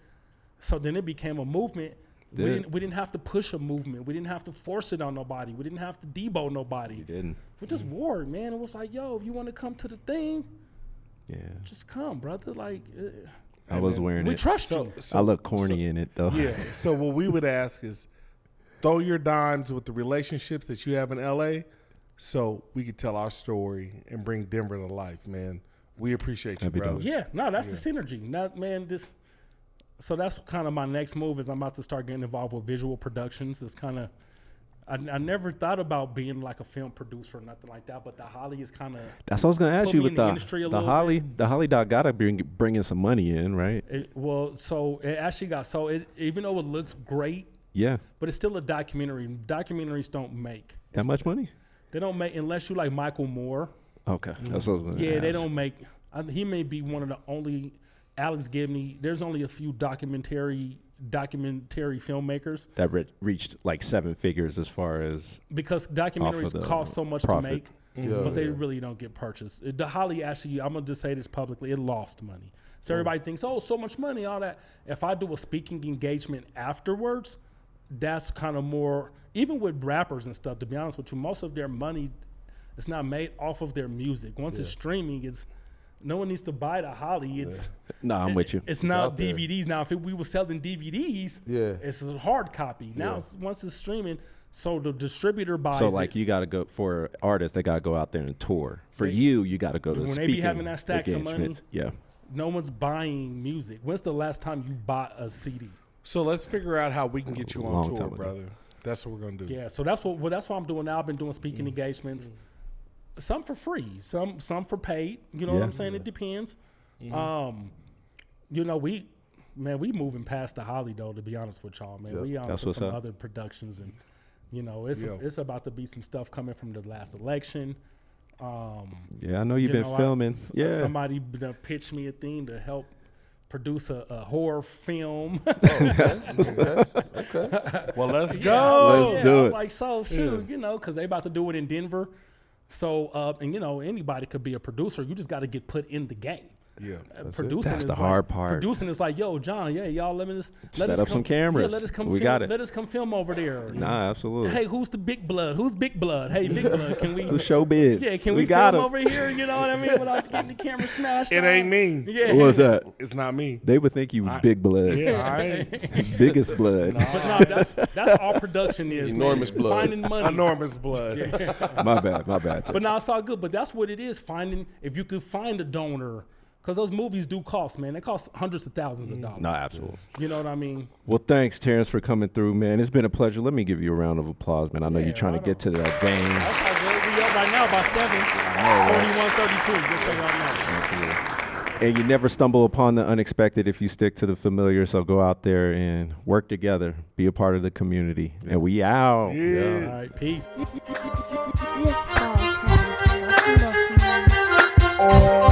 So then it became a movement. We didn't have to push a movement. We didn't have to force it on nobody. We didn't have to debo nobody. You didn't. We just wore it, man. It was like, yo, if you want to come to the thing, Yeah. just come, brother. Like, I was wearing we it. trust you. I look corny in it though. Yeah. So what we would ask is throw your dimes with the relationships that you have in LA so we could tell our story and bring Denver to life, man. We appreciate you, That'd be brother. dope. Yeah, no, that's the synergy. Not, man, so that's kind of my next move is I'm about to start getting involved with visual productions. It's kind of, I never thought about being like a film producer or nothing like that, but the Holly is kind of. That's what I was gonna ask you with the Holly. Bit. The Holly doc gotta bring in some money in, right? So it actually got even though it looks great, yeah, but it's still a documentary. Documentaries don't make that much money. They don't make unless you like Michael Moore. Okay, that's what I was gonna ask. They don't make. He may be one of the only. Alex Gibney. There's only a few documentary filmmakers that reached like 7 figures as far as because documentaries cost so much profit. to make, but they really don't get purchased. The Holly actually, I'm gonna just say this publicly, it lost money. So everybody thinks, oh, so much money, all that. If I do a speaking engagement afterwards, that's kind of more. Even with rappers and stuff, to be honest with you, most of their money is not made off of their music. Once it's streaming, no one needs to buy the Holly. I'm with you. It's not DVDs now. If we were selling DVDs, it's a hard copy. Now, once it's streaming, so the distributor buys. So like you got to go for artists. They got to go out there and tour. For you got to go to when speaking they be having that stacks of money. Yeah. No one's buying music. When's the last time you bought a CD? So let's figure out how we can get you on tour, brother. That's what we're gonna do. Yeah. So that's what I'm doing now. I've been doing speaking engagements. Some for free, some for paid. You know what I'm saying? It depends. We moving past the Holly though. To be honest with y'all, man, we on to some other productions, and it's about to be some stuff coming from the last election. I know you've been filming. Somebody pitched me a thing to help produce a horror film. Okay. Well, let's go. Let's do it. Like shoot, because they about to do it in Denver. So, anybody could be a producer. You just got to get put in the game. Yeah, producing that's the hard part. Producing is like, yo, John, y'all let us set up some cameras. Let us come. Let us come film over there. Nah, absolutely. Hey, who's the big blood? Who's big blood? Hey, big blood. Can we? Who's showbiz? Yeah, can we film over here? You know what I mean? Without getting the camera smashed. It ain't me. Yeah. What's that? It's not me. They would think you big blood. Yeah, I ain't. Biggest blood. But no, that's all production is. Enormous man. blood. Finding money. Enormous blood. Yeah. My bad. But no, it's all good. But that's what it is. If you could find a donor. Because those movies do cost, man. They cost hundreds of thousands of dollars. No, absolutely. You know what I mean? Well, thanks, Terrance, for coming through, man. It's been a pleasure. Let me give you a round of applause, man. I know you're trying to get to that game. That's how good we up right now by 7. 41-32, just so y'all know. And you never stumble upon the unexpected if you stick to the familiar. So go out there and work together. Be a part of the community. Yeah. And we out. Yeah. All right, peace. This podcast.